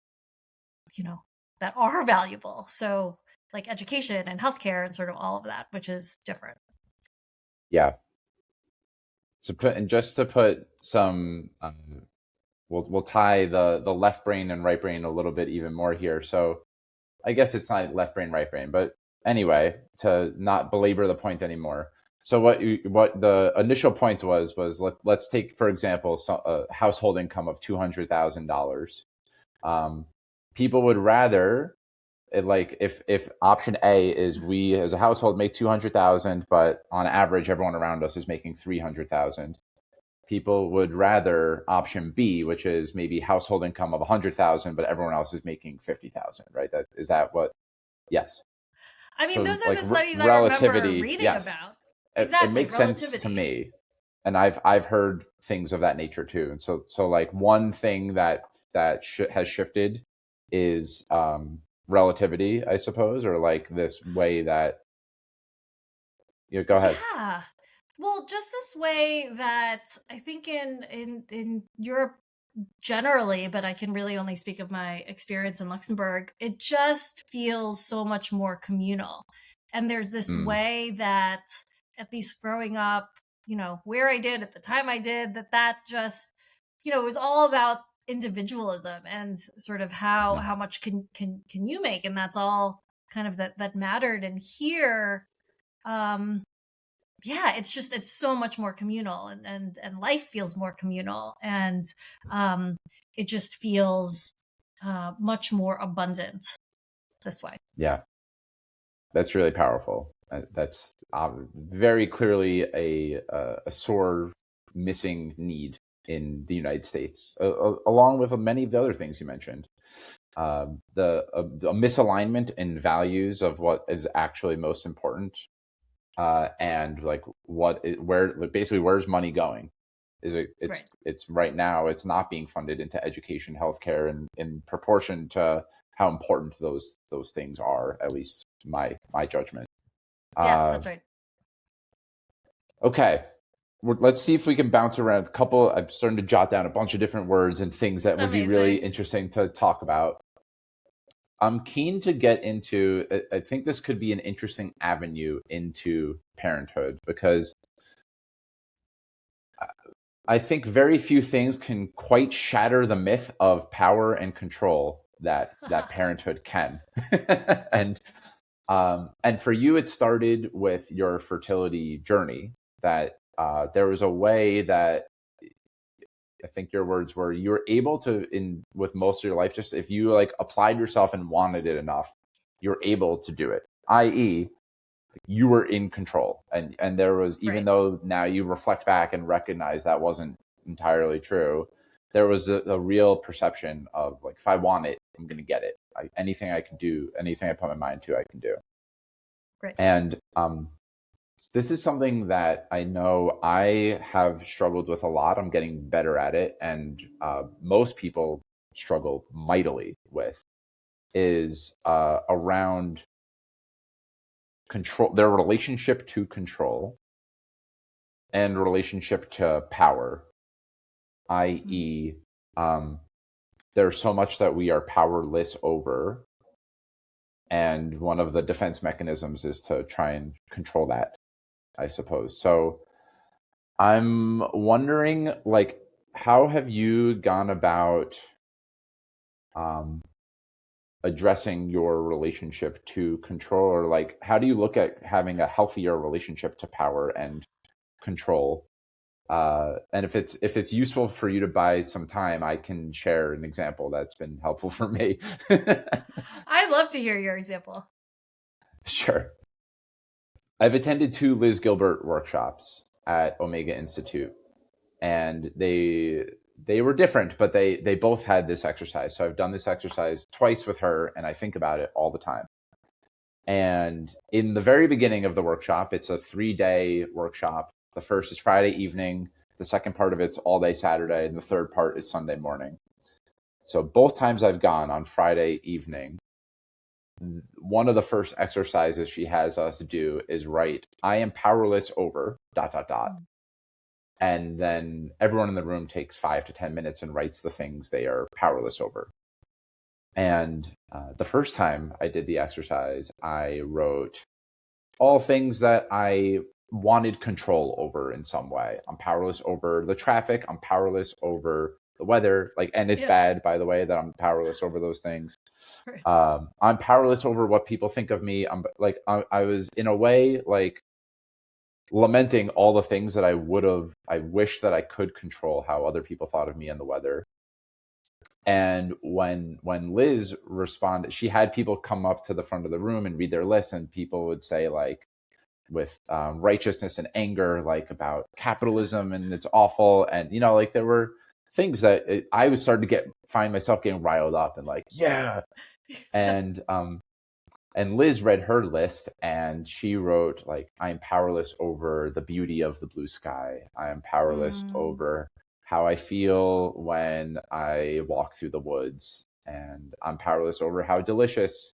are valuable. So like education and healthcare and sort of all of that, which is different. Yeah. So just to put some, we'll tie the left brain and right brain a little bit even more here. So I guess it's not left brain, right brain, but anyway, to not belabor the point anymore. So what the initial point was let's take, for example, a household income of $200,000. People would rather, if option A is we as a household make 200,000, but on average everyone around us is making 300,000. People would rather option B, which is maybe household income of 100,000, but everyone else is making 50,000, right? Is that what? Yes. I mean, so, those are the studies I remember reading yes. about. Exactly. It makes sense to me. And I've heard things of that nature too. And so like one thing that has shifted is relativity, I suppose, or like this way that, go ahead. Yeah. Well, just this way that I think in Europe generally, but I can really only speak of my experience in Luxembourg, it just feels so much more communal. And there's this way that, at least growing up, where I did at the time I did, that just, it was all about individualism and sort of how much can you make, and that's all kind of that mattered. And here, yeah, it's so much more communal, and life feels more communal, and it just feels much more abundant this way. Yeah, that's really powerful. That's very clearly a sore missing need in the United States, along with many of the other things you mentioned. The misalignment in values of what is actually most important, and like basically where's money going? It's right now it's not being funded into education, healthcare, and in proportion to how important those things are, at least my judgment. Yeah, that's right. Okay, let's see if we can bounce around a couple. I'm starting to jot down a bunch of different words and things that would be really interesting to talk about. I'm keen to get into, I think this could be an interesting avenue into parenthood, because I think very few things can quite shatter the myth of power and control that parenthood can. And for you, it started with your fertility journey, that there was a way that, I think your words were, you were able to, with most of your life, just if you like applied yourself and wanted it enough, you're able to do it, i.e. you were in control. And there was, even though now you reflect back and recognize that wasn't entirely true, there was a real perception of like, if I want it, I'm going to get it. Anything I can do, anything I put my mind to, I can do. And this is something that I know I have struggled with a lot. I'm getting better at it. And most people struggle mightily with, is around control, their relationship to control and relationship to power, i.e. There's so much that we are powerless over, and one of the defense mechanisms is to try and control that, I suppose. So I'm wondering, like, how have you gone about addressing your relationship to control, or like, how do you look at having a healthier relationship to power and control? And if it's useful for you to buy some time, I can share an example that's been helpful for me. I'd love to hear your example. Sure. I've attended 2 Liz Gilbert workshops at Omega Institute, and they were different, but they both had this exercise. So I've done this exercise twice with her, and I think about it all the time. And in the very beginning of the workshop, it's a 3-day workshop. The first is Friday evening. The second part of it's all day Saturday. And the third part is Sunday morning. So both times I've gone on Friday evening, one of the first exercises she has us do is write, I am powerless over ... And then everyone in the room takes 5 to 10 minutes and writes the things they are powerless over. And the first time I did the exercise, I wrote all things that I wanted control over in some way. I'm powerless over the traffic. I'm powerless over the weather. And it's bad, by the way, that I'm powerless over those things. I'm powerless over what people think of me. I was in a way lamenting all the things that I wish that I could control how other people thought of me and the weather. And when Liz responded, she had people come up to the front of the room and read their list, and people would say with righteousness and anger, about capitalism and it's awful. And, there were things that I was starting to find myself getting riled up and yeah. And Liz read her list and she wrote I'm powerless over the beauty of the blue sky. I am powerless over how I feel when I walk through the woods, and I'm powerless over how delicious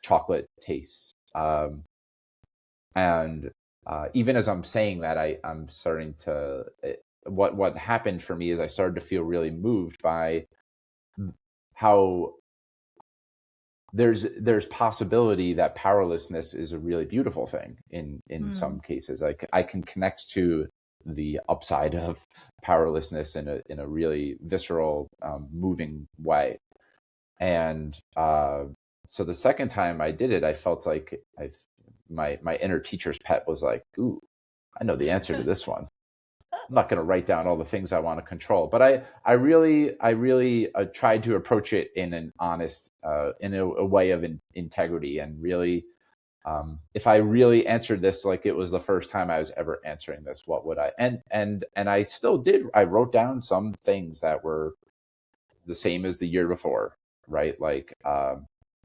chocolate tastes. And even as I'm saying that, I'm starting to, what happened for me is I started to feel really moved by how there's possibility that powerlessness is a really beautiful thing in some cases. I can connect to the upside of powerlessness in a really visceral, moving way. And so the second time I did it, I felt like my inner teacher's pet was like, ooh, I know the answer to this one. I'm not going to write down all the things I want to control, but I really tried to approach it in an honest, in a way of integrity, and really, if I really answered this like it was the first time I was ever answering this, what would I? And I still did. I wrote down some things that were the same as the year before, right?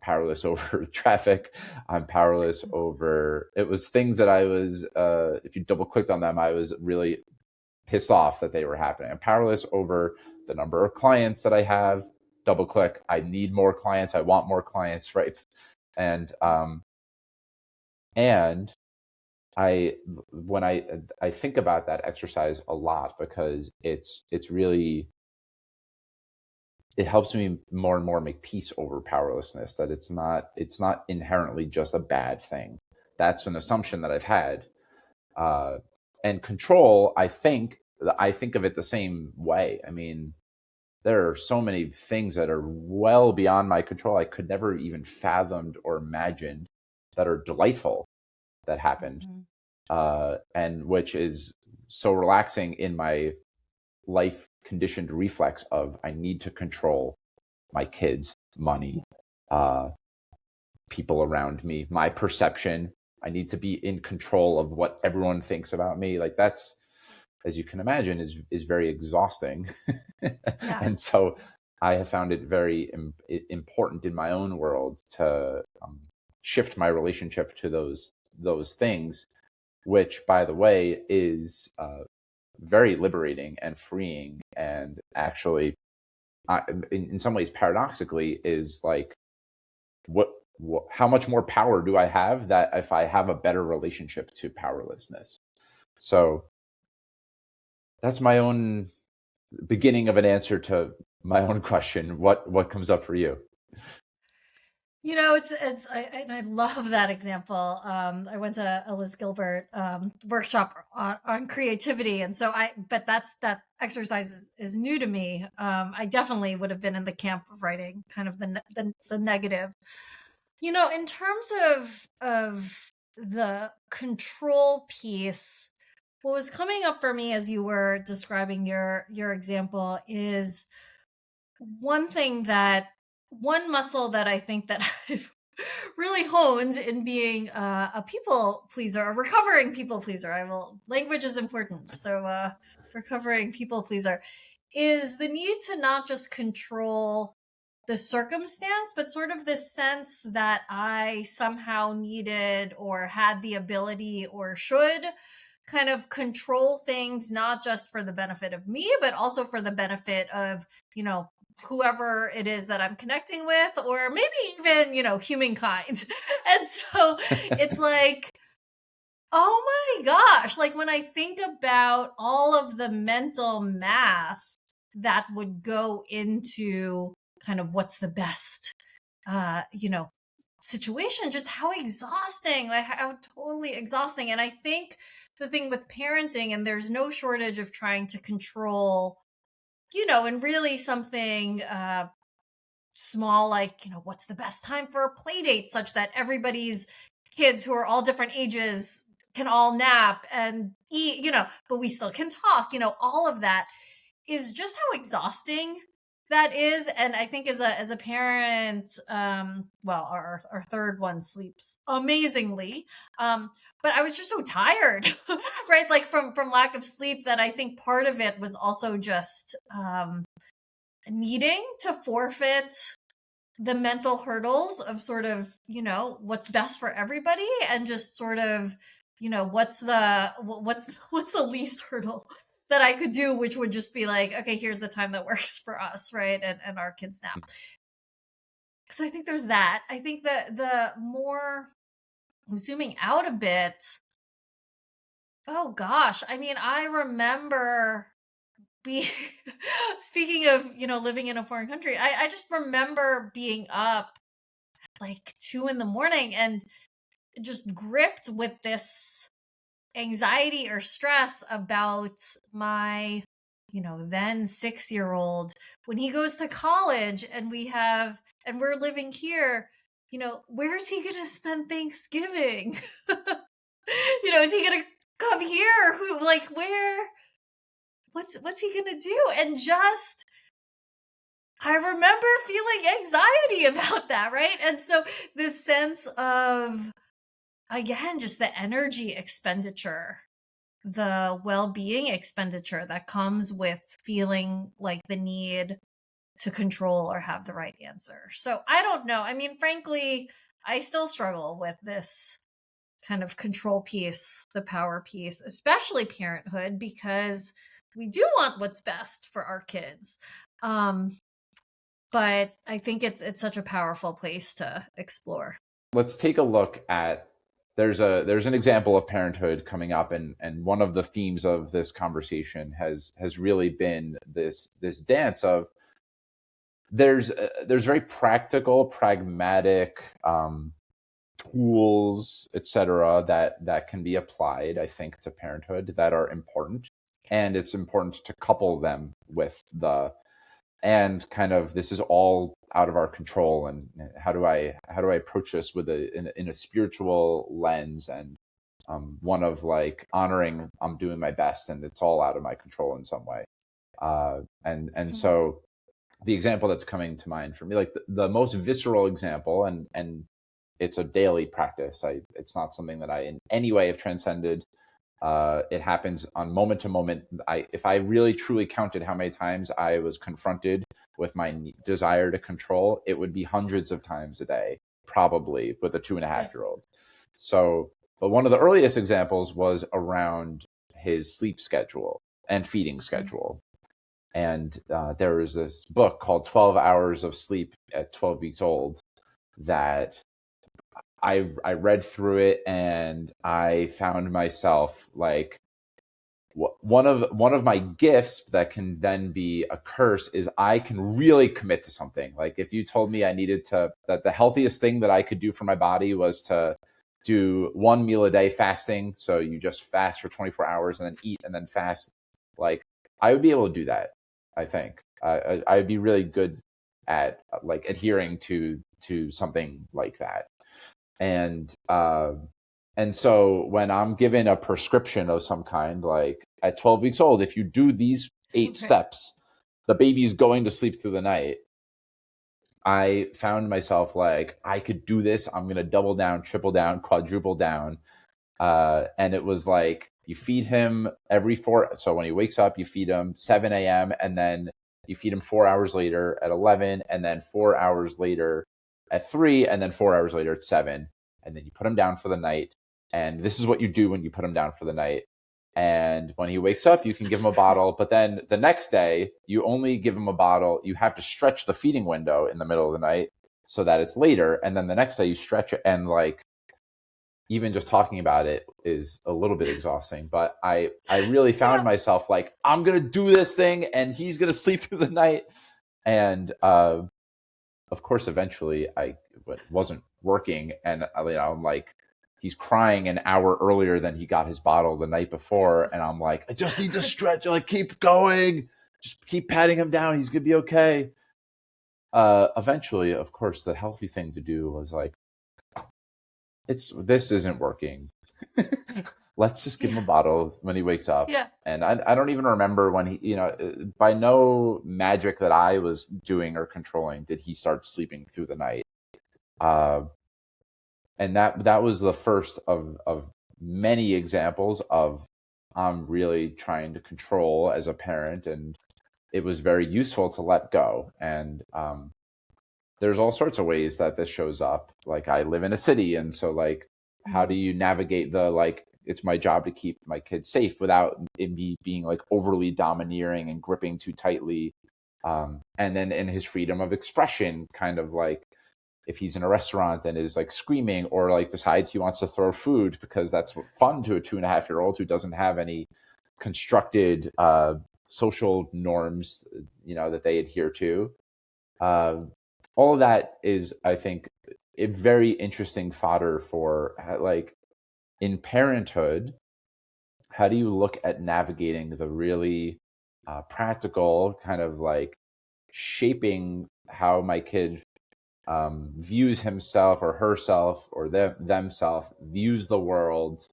Powerless over traffic. I'm powerless over. It was things that I was. If you double clicked on them, I was really pissed off that they were happening. I'm powerless over the number of clients that I have. Double click. I need more clients. I want more clients, right? And when I think about that exercise a lot, because it's really, it helps me more and more make peace over powerlessness, that it's not inherently just a bad thing. That's an assumption that I've had. And control, I think of it the same way. I mean, there are so many things that are well beyond my control. I could never even fathomed or imagined that are delightful that happened. And which is so relaxing in my life conditioned reflex of, I need to control my kids, money, people around me, my perception. I need to be in control of what everyone thinks about me. That's, as you can imagine, is very exhausting. And so I have found it very important in my own world to shift my relationship to those things, which, by the way, is very liberating and freeing, and actually, in some ways, paradoxically, is how much more power do I have that if I have a better relationship to powerlessness? So that's my own beginning of an answer to my own question. What comes up for you? I love that example. I went to a Liz Gilbert workshop on creativity, and so but that exercise is new to me. I definitely would have been in the camp of writing kind of the negative. In terms of the control piece, what was coming up for me as you were describing your example is one muscle that I think that I've really honed in being a people pleaser, a recovering people pleaser. Language is important. So recovering people pleaser is the need to not just control the circumstance, but sort of this sense that I somehow needed or had the ability or should kind of control things, not just for the benefit of me, but also for the benefit of, whoever it is that I'm connecting with, or maybe even, humankind. And so it's like, oh my gosh, like when I think about all of the mental math that would go into kind of what's the best, situation, just how exhausting, like how totally exhausting. And I think the thing with parenting, and there's no shortage of trying to control, and really something small, like, what's the best time for a play date such that everybody's kids who are all different ages can all nap and eat, but we still can talk, all of that is just how exhausting that is. And I think as a parent, well, our third one sleeps amazingly. But I was just so tired, right? Like from lack of sleep, that I think part of it was also just needing to forfeit the mental hurdles of sort of, what's best for everybody, and just sort of, what's the least hurdle that I could do, which would just be like, okay, here's the time that works for us, right? And our kids now. So I think there's that. I think that the more zooming out a bit, oh gosh, I mean, I remember speaking of, living in a foreign country, I just remember being up like 2 a.m. and just gripped with this anxiety or stress about my, then 6-year-old, when he goes to college and we're living here, where's he going to spend Thanksgiving? Is he going to come here? Where? What's he going to do? And just, I remember feeling anxiety about that, right? And so this sense of, again, just the energy expenditure, the well-being expenditure that comes with feeling like the need to control or have the right answer. So I don't know. I mean, frankly, I still struggle with this kind of control piece, the power piece, especially parenthood, because we do want what's best for our kids. But I think it's such a powerful place to explore. Let's take a look at, there's an example of parenthood coming up, and one of the themes of this conversation has really been this dance of, there's very practical, pragmatic tools, etc., that can be applied, I think, to parenthood that are important. And it's important to couple them with and kind of, this is all out of our control, and how do I approach this with in a spiritual lens, and one of like honoring I'm doing my best and it's all out of my control in some way. And so the example that's coming to mind for me, like the most visceral example, and it's a daily practice. It's not something that I in any way have transcended. It happens on moment to moment. If I really truly counted how many times I was confronted with my desire to control, it would be hundreds of times a day, probably, with a 2.5-year-old. So, but one of the earliest examples was around his sleep schedule and feeding schedule. And there was this book called 12 Hours of Sleep at 12 Weeks Old that I read through it, and I found myself like, one of my gifts that can then be a curse is I can really commit to something. Like if you told me I needed that the healthiest thing that I could do for my body was to do 1 meal a day fasting, so you just fast for 24 hours and then eat and then fast, like I would be able to do that. I think I'd be really good at like adhering to something like that. And so when I'm given a prescription of some kind, like at 12 weeks old, if you do these 8 steps, the baby's going to sleep through the night. I found myself like, I could do this. I'm going to double down, triple down, quadruple down. And it was like, you feed him every 4. So when he wakes up, you feed him 7 a.m. and then you feed him 4 hours later at 11, and then 4 hours later at 3, and then 4 hours later at 7. And then you put him down for the night. And this is what you do when you put him down for the night. And when he wakes up, you can give him a bottle. But then the next day, you only give him a bottle. You have to stretch the feeding window in the middle of the night so that it's later. And then the next day you stretch it. And like, even just talking about it is a little bit exhausting. But I really found myself like, I'm going to do this thing and he's going to sleep through the night. And of course, eventually it wasn't working. And I'm like, he's crying an hour earlier than he got his bottle the night before. And I'm like, I just need to stretch. Like, keep going. Just keep patting him down. He's going to be okay. Eventually, of course, the healthy thing to do was like, this isn't working. Let's just give him a bottle when he wakes up. Yeah. And I don't even remember when he, by no magic that I was doing or controlling, did he start sleeping through the night. And that was the first of many examples of I'm really trying to control as a parent, and it was very useful to let go. And there's all sorts of ways that this shows up. Like, I live in a city, and so like, how do you navigate the like, it's my job to keep my kids safe without it being like overly domineering and gripping too tightly. And then in his freedom of expression, kind of like, if he's in a restaurant and is like screaming or like decides he wants to throw food because that's fun to a 2.5-year-old who doesn't have any constructed social norms, that they adhere to. All of that is, I think, a very interesting fodder for like, in parenthood, how do you look at navigating the really practical kind of like shaping how my kid views himself or herself or themself, views the world.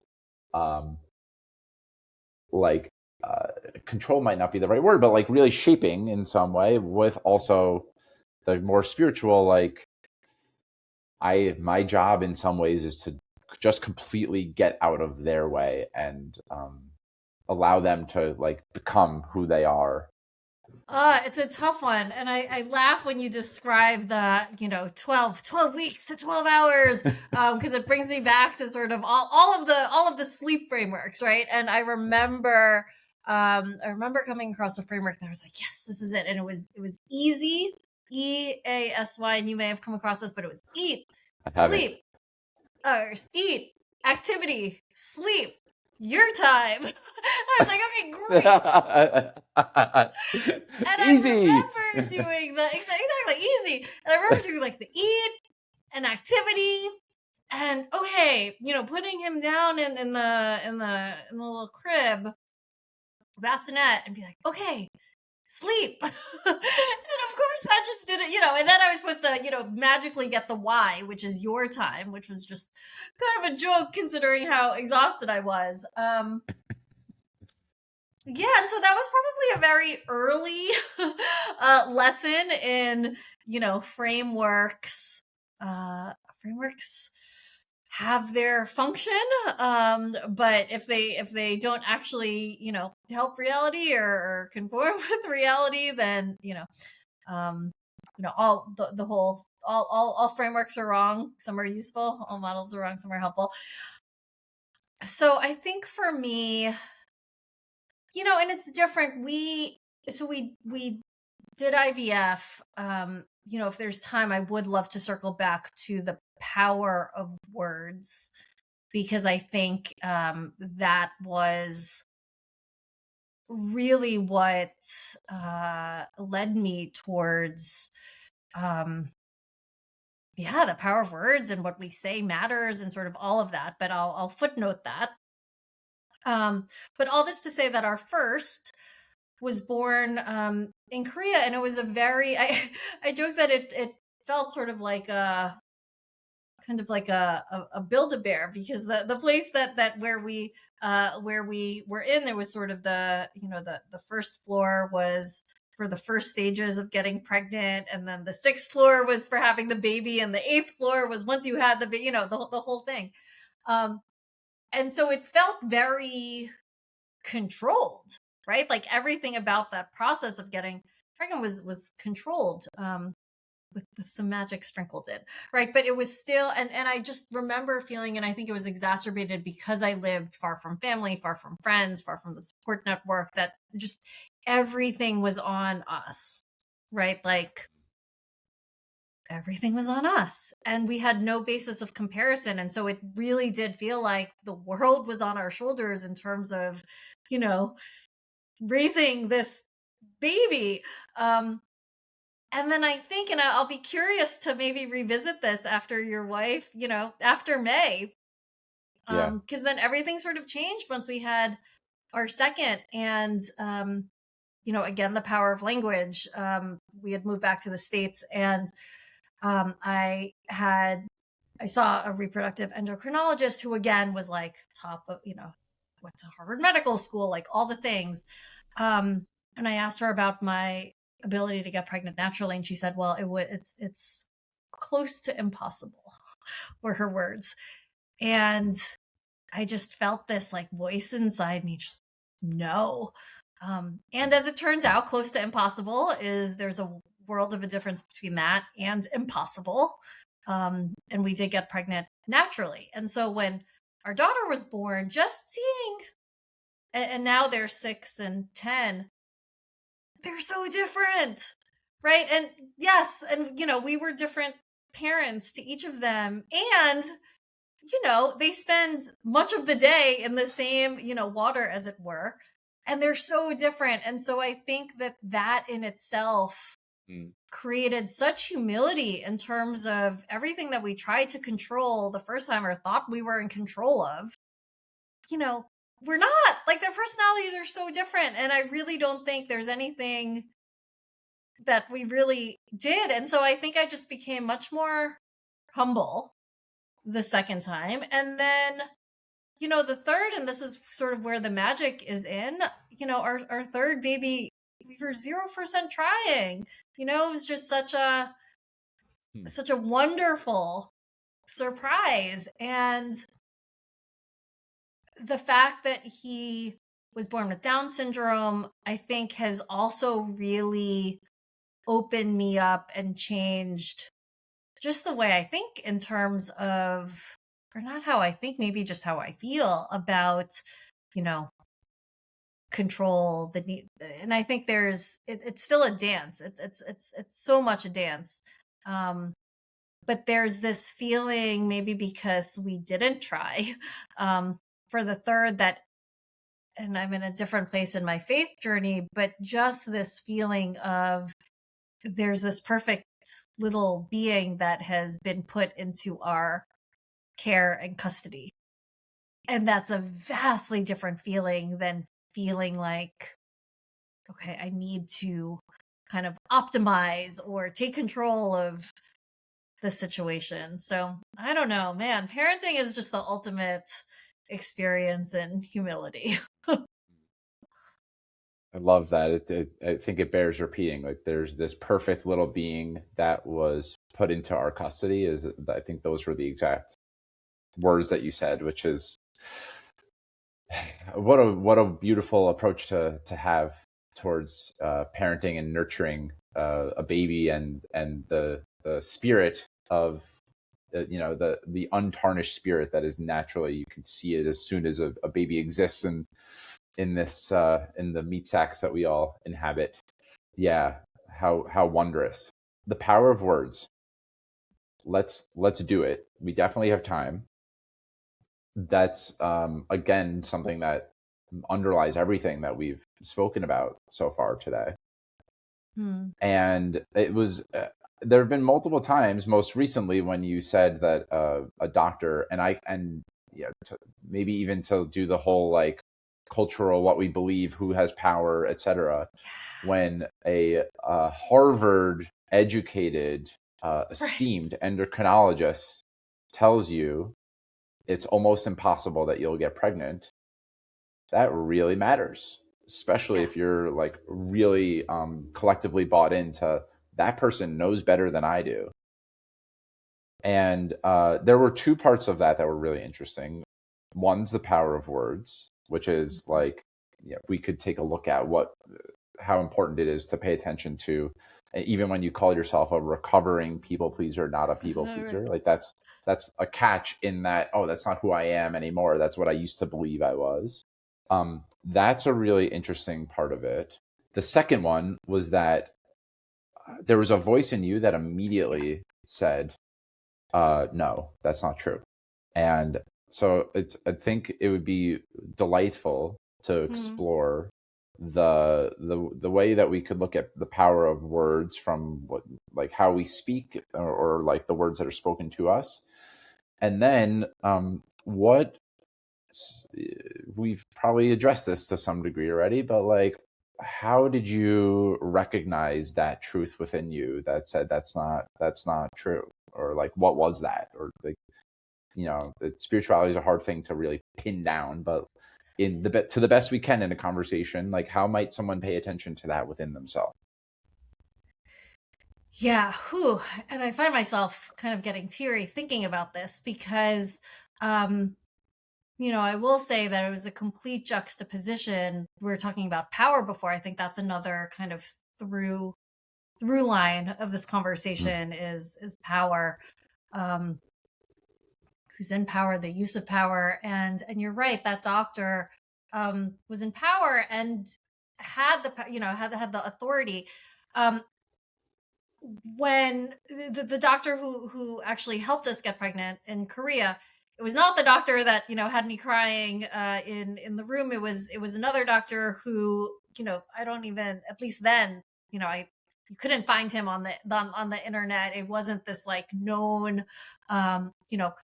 Control might not be the right word, but like really shaping in some way, with also the more spiritual, like my job in some ways is to just completely get out of their way and allow them to like become who they are. It's a tough one. And I laugh when you describe the, 12 weeks to 12 hours, because it brings me back to sort of all of the sleep frameworks, right? And I remember coming across a framework that I was like, yes, this is it. And it was easy, EASY, and you may have come across this, but it was eat, sleep, or eat, activity, sleep, your time. I was like, okay, great. And Easy. I remember doing exactly easy. And I remember doing like the eat and activity, and okay, putting him down in the little crib, bassinet, and be like, okay, sleep. And of course that just didn't, and then I was supposed to, magically get the why, which is your time, which was just kind of a joke considering how exhausted I was. Yeah, and so that was probably a very early lesson in, frameworks. Frameworks have their function, but if they don't actually, help reality or conform with reality, then all frameworks are wrong. Some are useful, all models are wrong, some are helpful. So I think for me, and it's different. We did IVF. If there's time, I would love to circle back to the power of words, because I think that was really what led me towards the power of words, and what we say matters, and sort of all of that. But I'll footnote that. But all this to say that our first was born in Korea, and it was a very I joke that it felt sort of like a kind of like a Build-A-Bear, because the place that where we were in, there was sort of the first floor was for the first stages of getting pregnant, and then the 6th floor was for having the baby, and the 8th floor was once you had the the whole thing. And so it felt very controlled, right? Like everything about that process of getting pregnant was controlled, with some magic sprinkled in, right? But it was still, and I just remember feeling, and I think it was exacerbated because I lived far from family, far from friends, far from the support network, that just everything was on us, right? Like everything was on us, and we had no basis of comparison. And so it really did feel like the world was on our shoulders in terms of, you know, raising this baby. And then I think, and I'll be curious to maybe revisit this after your wife, after May, Yeah. because then everything sort of changed once we had our second. And, again, the power of language. We had moved back to the States, and I saw a reproductive endocrinologist who, again, was like top of, went to Harvard Medical School, like all the things. And I asked her about my ability to get pregnant naturally, and she said, well, it's close to impossible, were her words. And I just felt this like voice inside me, just no. And as it turns out, close to impossible there's a world of a difference between that and impossible. And we did get pregnant naturally. And so when our daughter was born, just seeing, and now they're 6 and 10, they're so different, right? And yes, and we were different parents to each of them, and they spend much of the day in the same water, as it were, and they're so different. And so I think that in itself created such humility in terms of everything that we tried to control the first time, or thought we were in control of. We're not, like, their personalities are so different. And I really don't think there's anything that we really did. And so I think I just became much more humble the second time. And then, the third, and this is sort of where the magic is in, our third baby, we were 0% trying. It was just such a wonderful surprise. And the fact that he was born with Down syndrome, I think, has also really opened me up and changed just the way I think, in terms of, or not how I think, maybe just how I feel about, control, the need. And I think it's still a dance. It's so much a dance. But there's this feeling, maybe because we didn't try, for the third, that, and I'm in a different place in my faith journey, but just this feeling of there's this perfect little being that has been put into our care and custody. And that's a vastly different feeling than feeling like, okay, I need to kind of optimize or take control of the situation. So I don't know, man, parenting is just the ultimate experience in humility. I love that. I think it bears repeating. Like, there's this perfect little being that was put into our custody. I think those were the exact words that you said, which is what a beautiful approach to have towards parenting and nurturing a baby, and the spirit of the untarnished spirit that is naturally, you can see it as soon as a baby exists in this in the meat sacks that we all inhabit. Yeah, how wondrous. The power of words. Let's do it. We definitely have time. That's again something that underlies everything that we've spoken about so far today. And it was there have been multiple times, most recently when you said that a doctor, maybe even to do the whole like cultural, what we believe, who has power, etc. When a Harvard educated esteemed endocrinologist tells you it's almost impossible that you'll get pregnant, that really matters, especially if you're like really collectively bought into that person knows better than I do. And there were two parts of that were really interesting. One's the power of words, which is like, we could take a look at what how important it is to pay attention to, even when you call yourself a recovering people pleaser, not a people pleaser. Like that's a catch in that, oh, that's not who I am anymore. That's what I used to believe I was. That's a really interesting part of it. The second one was that there was a voice in you that immediately said, no, that's not true. And so I think it would be delightful to explore the way that we could look at the power of words from like how we speak, or like the words that are spoken to us. And then what we've probably addressed this to some degree already, but like, how did you recognize that truth within you that said that's not true? Or like, what was that? Or like, spirituality is a hard thing to really pin down, but to the best we can in a conversation, like how might someone pay attention to that within themselves? Yeah. Whew. And I find myself kind of getting teary thinking about this because, I will say that it was a complete juxtaposition. We were talking about power before. I think that's another kind of through line of this conversation is power. Who's in power, the use of power. And you're right, that doctor was in power and had the authority. When the doctor who actually helped us get pregnant in Korea, it was not the doctor that had me crying in the room. It was another doctor who I don't even, at least then, you couldn't find him on the internet. It wasn't this like known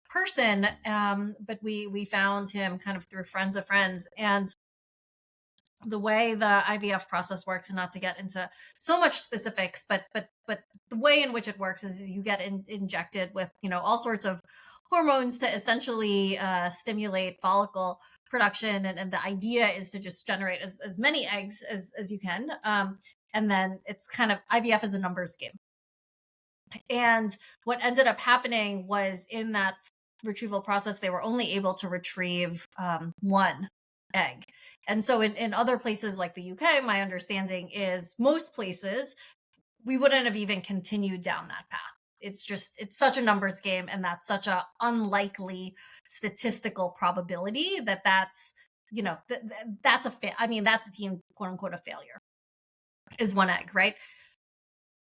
person, but we found him kind of through friends of friends. And the way the IVF process works, and not to get into so much specifics, but the way in which it works is you get injected with all sorts of hormones to essentially stimulate follicle production, and the idea is to just generate as many eggs as you can, and then it's kind of, IVF is a numbers game. And what ended up happening was, in that retrieval process, they were only able to retrieve one egg. And so in other places like the UK, my understanding is most places, we wouldn't have even continued down that path. It's such a numbers game, and that's such a unlikely statistical probability that's that's deemed quote unquote a failure, is one egg, right?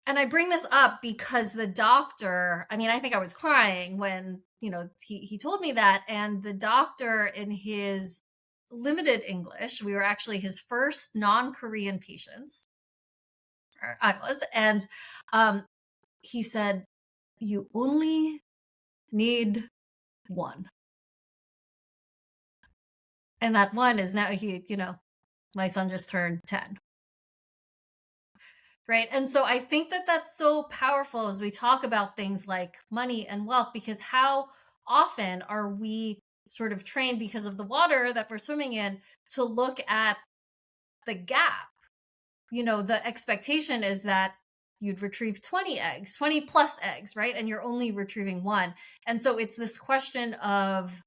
And I bring this up because the doctor, I think I was crying when, he told me that. And the doctor, in his limited English, we were actually his first non-Korean patients, or I was, and he said, "You only need one." And that one is now, my son just turned 10. Right. And so I think that that's so powerful as we talk about things like money and wealth, because how often are we sort of trained, because of the water that we're swimming in, to look at the gap? The expectation is that you'd retrieve 20 eggs, 20 plus eggs, right? And you're only retrieving one. And so it's this question of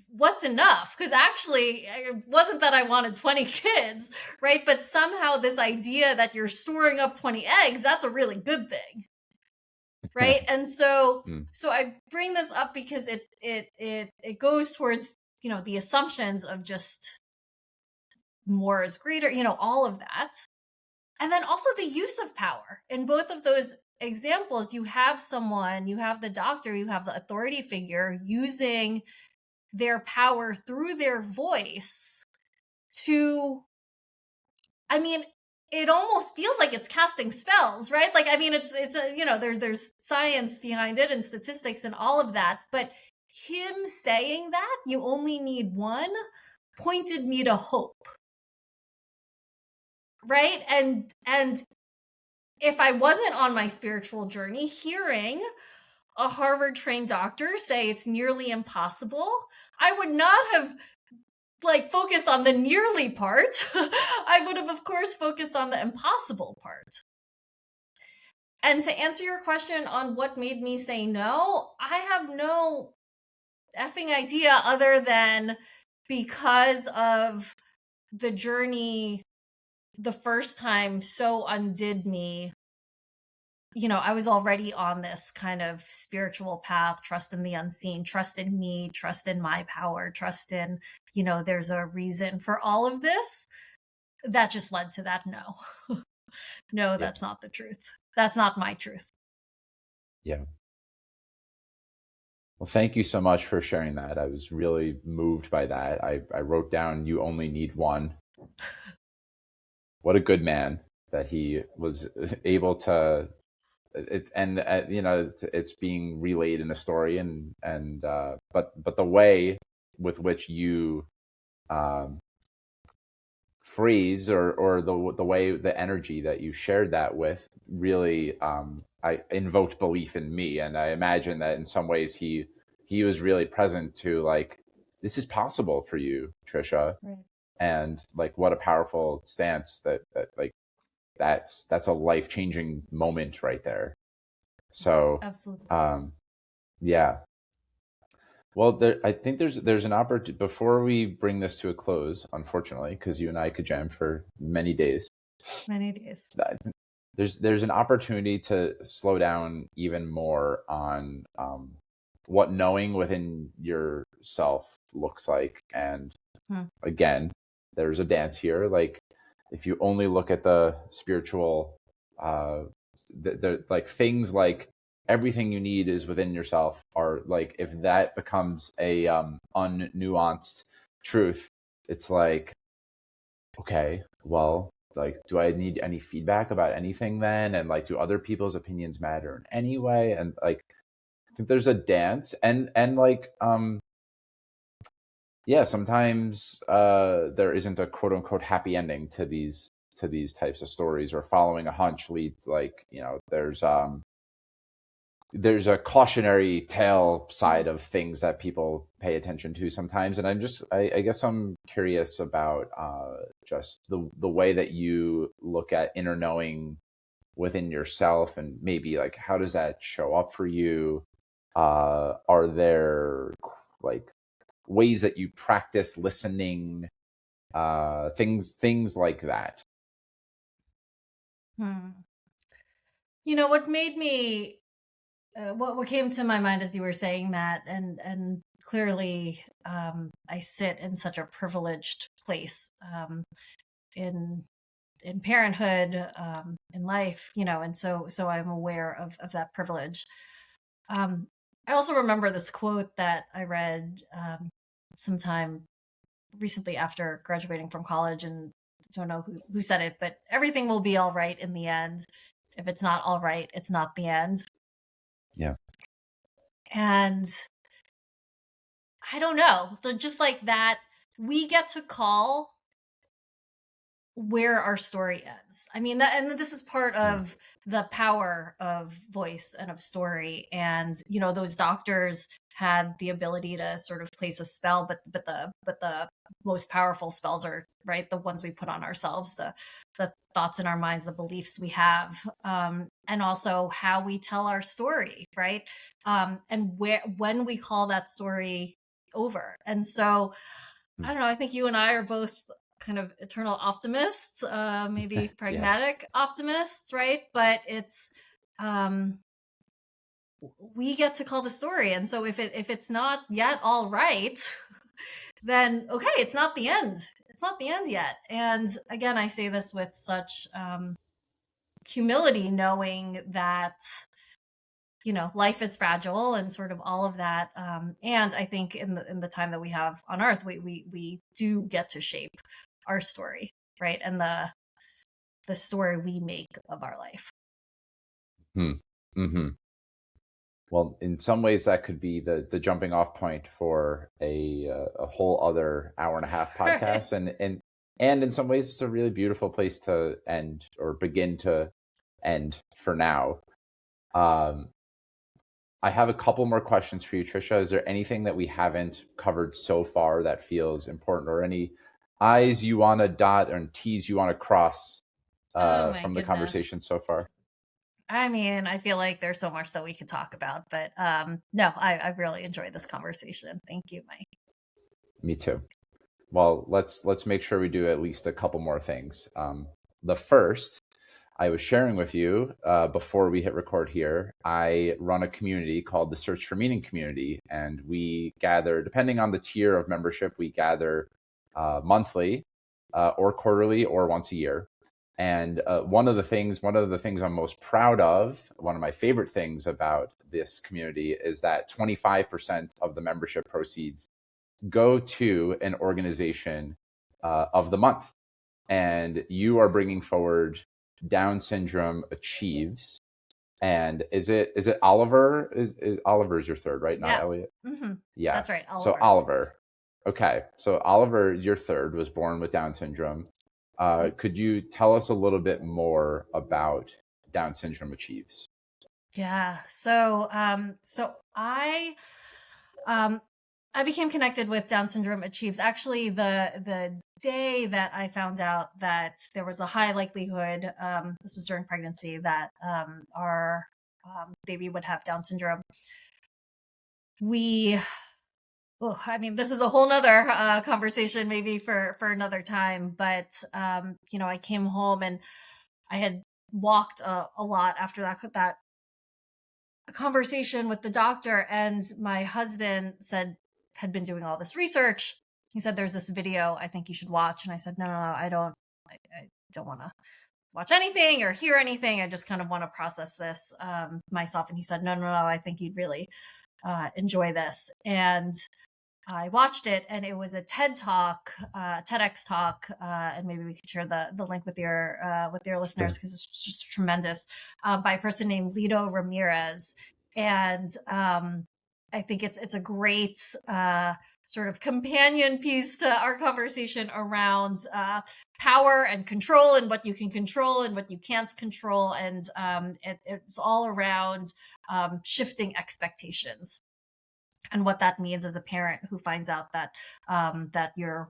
what's enough? Because actually, it wasn't that I wanted 20 kids, right? But somehow this idea that you're storing up 20 eggs, that's a really good thing, right? And so I bring this up because it goes towards the assumptions of just more is greater, all of that. And then also the use of power. In both of those examples, you have the doctor, you have the authority figure using their power through their voice to, it almost feels like it's casting spells, right? Like, it's there's science behind it and statistics and all of that, but him saying that you only need one pointed me to hope, right? And if I wasn't on my spiritual journey, hearing a Harvard-trained doctor say it's nearly impossible, I would not have focused on the nearly part. I would have, of course, focused on the impossible part. And to answer your question on what made me say no, I have no effing idea, other than because of the journey the first time so undid me. I was already on this kind of spiritual path, trust in the unseen, trust in me, trust in my power, trust in, there's a reason for all of this. That just led to that. No, no, Yeah. that's not the truth. That's not my truth. Yeah. Well, thank you so much for sharing that. I was really moved by that. I wrote down, you only need one. What a good man that he was able to, it's being relayed in a story, but the way with which you freeze, or the way, the energy that you shared that with, really I invoked belief in me, and I imagine that in some ways he was really present to, like, this is possible for you, Tricia. Right. And like, what a powerful stance that like, that's a life-changing moment right there. So Absolutely. yeah. Well, I think there's an opportunity before we bring this to a close, unfortunately, because you and I could jam for many days. Many days. There's an opportunity to slow down even more on what knowing within yourself looks like. And again, there's a dance here. Like, if you only look at the spiritual, the like things like everything you need is within yourself, are like, if that becomes a unnuanced truth, it's like, okay, well, like, do I need any feedback about anything then? And like, do other people's opinions matter in any way? And like, I think there's a dance, and like, yeah, sometimes there isn't a quote unquote happy ending to these types of stories, or following a hunch leads, like, there's a cautionary tale side of things that people pay attention to sometimes. And I guess I'm curious about just the way that you look at inner knowing within yourself, and maybe like, how does that show up for you? Are there like ways that you practice listening, things like that? What made me what came to my mind as you were saying that, and clearly, I sit in such a privileged place, in parenthood, in life, and so I'm aware of that privilege. I also remember this quote that I read sometime recently after graduating from college, and I don't know who said it, but everything will be all right in the end. If it's not all right, it's not the end. Yeah. And I don't know. So just like that, we get to call where our story ends. I mean, and this is part of the power of voice and of story. And those doctors had the ability to sort of place a spell, but the most powerful spells are, right, the ones we put on ourselves, the thoughts in our minds, the beliefs we have, and also how we tell our story, right, and when we call that story over. And so I don't know, I think you and I are both kind of eternal optimists, maybe pragmatic optimists, right? But it's we get to call the story, and so if it's not yet all right, then okay, it's not the end. It's not the end yet. And again, I say this with such humility, knowing that life is fragile and sort of all of that. And I think in the time that we have on Earth, we do get to shape our story, right, and the story we make of our life. Mm-hmm. Well, in some ways, that could be the jumping off point for a whole other hour and a half podcast, and in some ways, it's a really beautiful place to end, or begin to end for now. I have a couple more questions for you, Tricia. Is there anything that we haven't covered so far that feels important, or any I's you want to dot and T's you want to cross from the conversation so far? I mean, I feel like there's so much that we could talk about, but no, I really enjoyed this conversation. Thank you, Mike. Me too. Well, let's make sure we do at least a couple more things. The first, I was sharing with you before we hit record here, I run a community called the Search for Meaning community. And we gather, depending on the tier of membership, we gather monthly or quarterly or once a year. And one of the things I'm most proud of, one of my favorite things about this community is that 25% of the membership proceeds go to an organization of the month. And you are bringing forward Down Syndrome Achieves. And is it Oliver? Is Oliver is your third, right? Not Elliot? Mm-hmm. Yeah. That's right. Oliver. So Oliver. Okay. So Oliver, your third, was born with Down syndrome. Could you tell us a little bit more about Down Syndrome Achieves? Yeah. So I became connected with Down Syndrome Achieves actually the day that I found out that there was a high likelihood, this was during pregnancy, that our baby would have Down syndrome. This is a whole nother conversation maybe for another time, but I came home and I had walked a lot after that conversation with the doctor, and my husband had been doing all this research. He said, there's this video I think you should watch. And I said, no, I don't want to watch anything or hear anything. I just kind of want to process this myself. And he said, no, I think you'd really enjoy this. And I watched it, and it was a TEDx talk, and maybe we could share the link with your listeners, because it's just tremendous, by a person named Lito Ramirez. And I think it's a great sort of companion piece to our conversation around power and control, and what you can control and what you can't control. And it's all around shifting expectations, and what that means as a parent who finds out that that your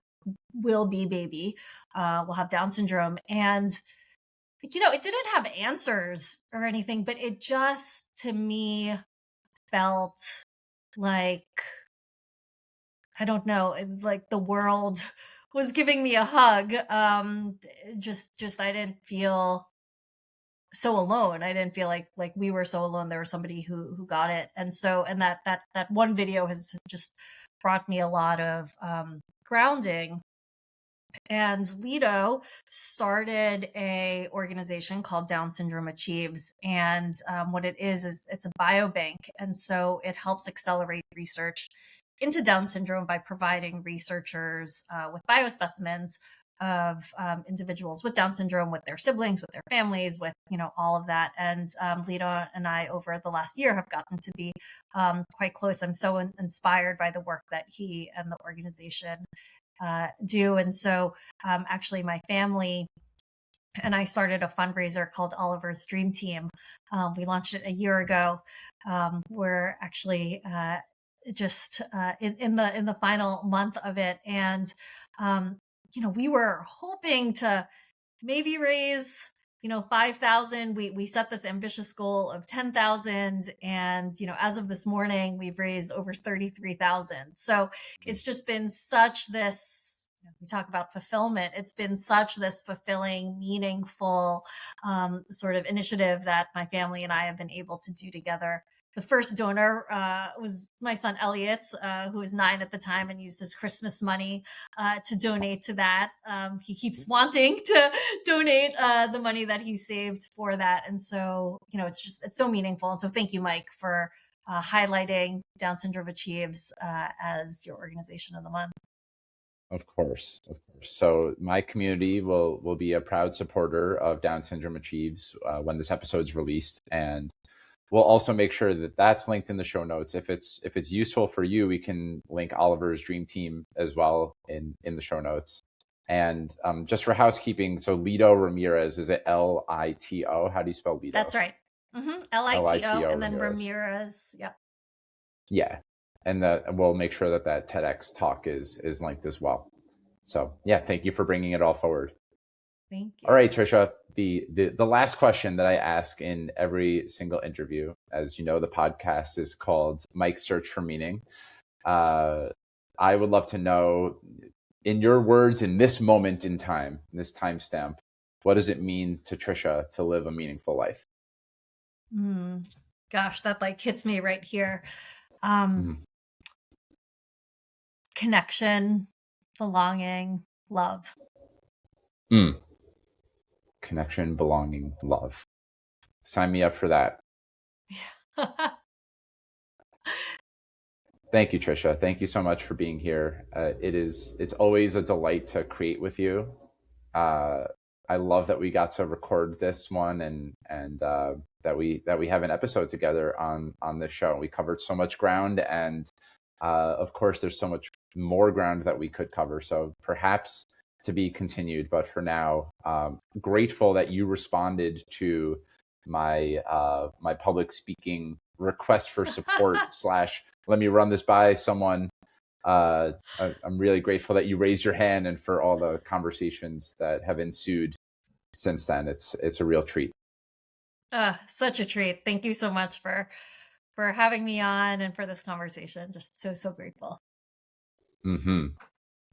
will-be baby will have Down syndrome. And it didn't have answers or anything, but it just, to me, felt like, I don't know, like the world was giving me a hug. Just I didn't feel so alone. I didn't feel like we were so alone. There was somebody who got it. And that one video has just brought me a lot of grounding. And Lito started a organization called Down Syndrome Achieves. And what it is it's a biobank. And so it helps accelerate research into Down syndrome by providing researchers with biospecimens of individuals with Down syndrome, with their siblings, with their families, with all of that. And Lito and I, over the last year, have gotten to be quite close. I'm so inspired by the work that he and the organization do. And so actually my family and I started a fundraiser called Oliver's Dream Team. We launched it a year ago. We're actually just in the final month of it. And we were hoping to maybe raise 5,000. We set this ambitious goal of 10,000, and as of this morning, we've raised over 33,000. So it's just been such this. We talk about fulfillment. It's been such this fulfilling, meaningful sort of initiative that my family and I have been able to do together. The first donor was my son, Elliot, who was 9 at the time, and used his Christmas money to donate to that. He keeps wanting to donate the money that he saved for that. And so, it's so meaningful. And so thank you, Mike, for highlighting Down Syndrome Achieves as your organization of the month. Of course. So my community will be a proud supporter of Down Syndrome Achieves when this episode's released. And we'll also make sure that that's linked in the show notes. If it's useful for you, we can link Oliver's Dream Team as well in the show notes. And just for housekeeping, so Lito Ramirez, is it Lito? How do you spell Lito? That's right. Mm-hmm. Lito, and then Ramirez. Yep. Yeah. And we'll make sure that TEDx talk is linked as well. So yeah, thank you for bringing it all forward. Thank you. All right, Tricia, the last question that I ask in every single interview, as you know, the podcast is called Mike's Search for Meaning. I would love to know, in your words, in this moment in time, in this timestamp, what does it mean to Tricia to live a meaningful life? Gosh, that like hits me right here. Mm-hmm. Connection, belonging, love. Connection, belonging, love. Sign me up for that. Yeah. Thank you, Tricia. Thank you so much for being here. It's always a delight to create with you. I love that we got to record this one and that we have an episode together on this show. We covered so much ground, and of course, there's so much more ground that we could cover. So perhaps to be continued. But for now, grateful that you responded to my my public speaking request for support / let me run this by someone. I'm really grateful that you raised your hand and for all the conversations that have ensued since then. It's a real treat. Such a treat. Thank you so much for having me on and for this conversation. Just so grateful.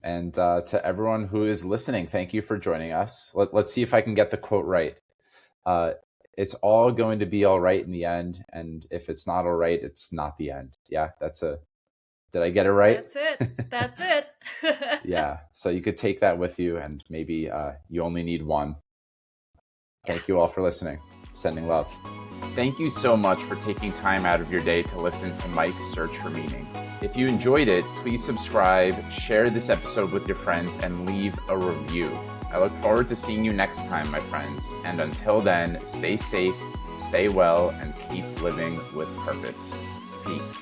And to everyone who is listening, thank you for joining us. Let's see if I can get the quote right. It's all going to be all right in the end. And if it's not all right, it's not the end. Yeah, did I get it right? That's it. Yeah. So you could take that with you, and maybe you only need one. Thank you all for listening. Sending love. Thank you so much for taking time out of your day to listen to Mike's Search for Meaning. If you enjoyed it, please subscribe, share this episode with your friends, and leave a review. I look forward to seeing you next time, my friends. And until then, stay safe, stay well, and keep living with purpose. Peace.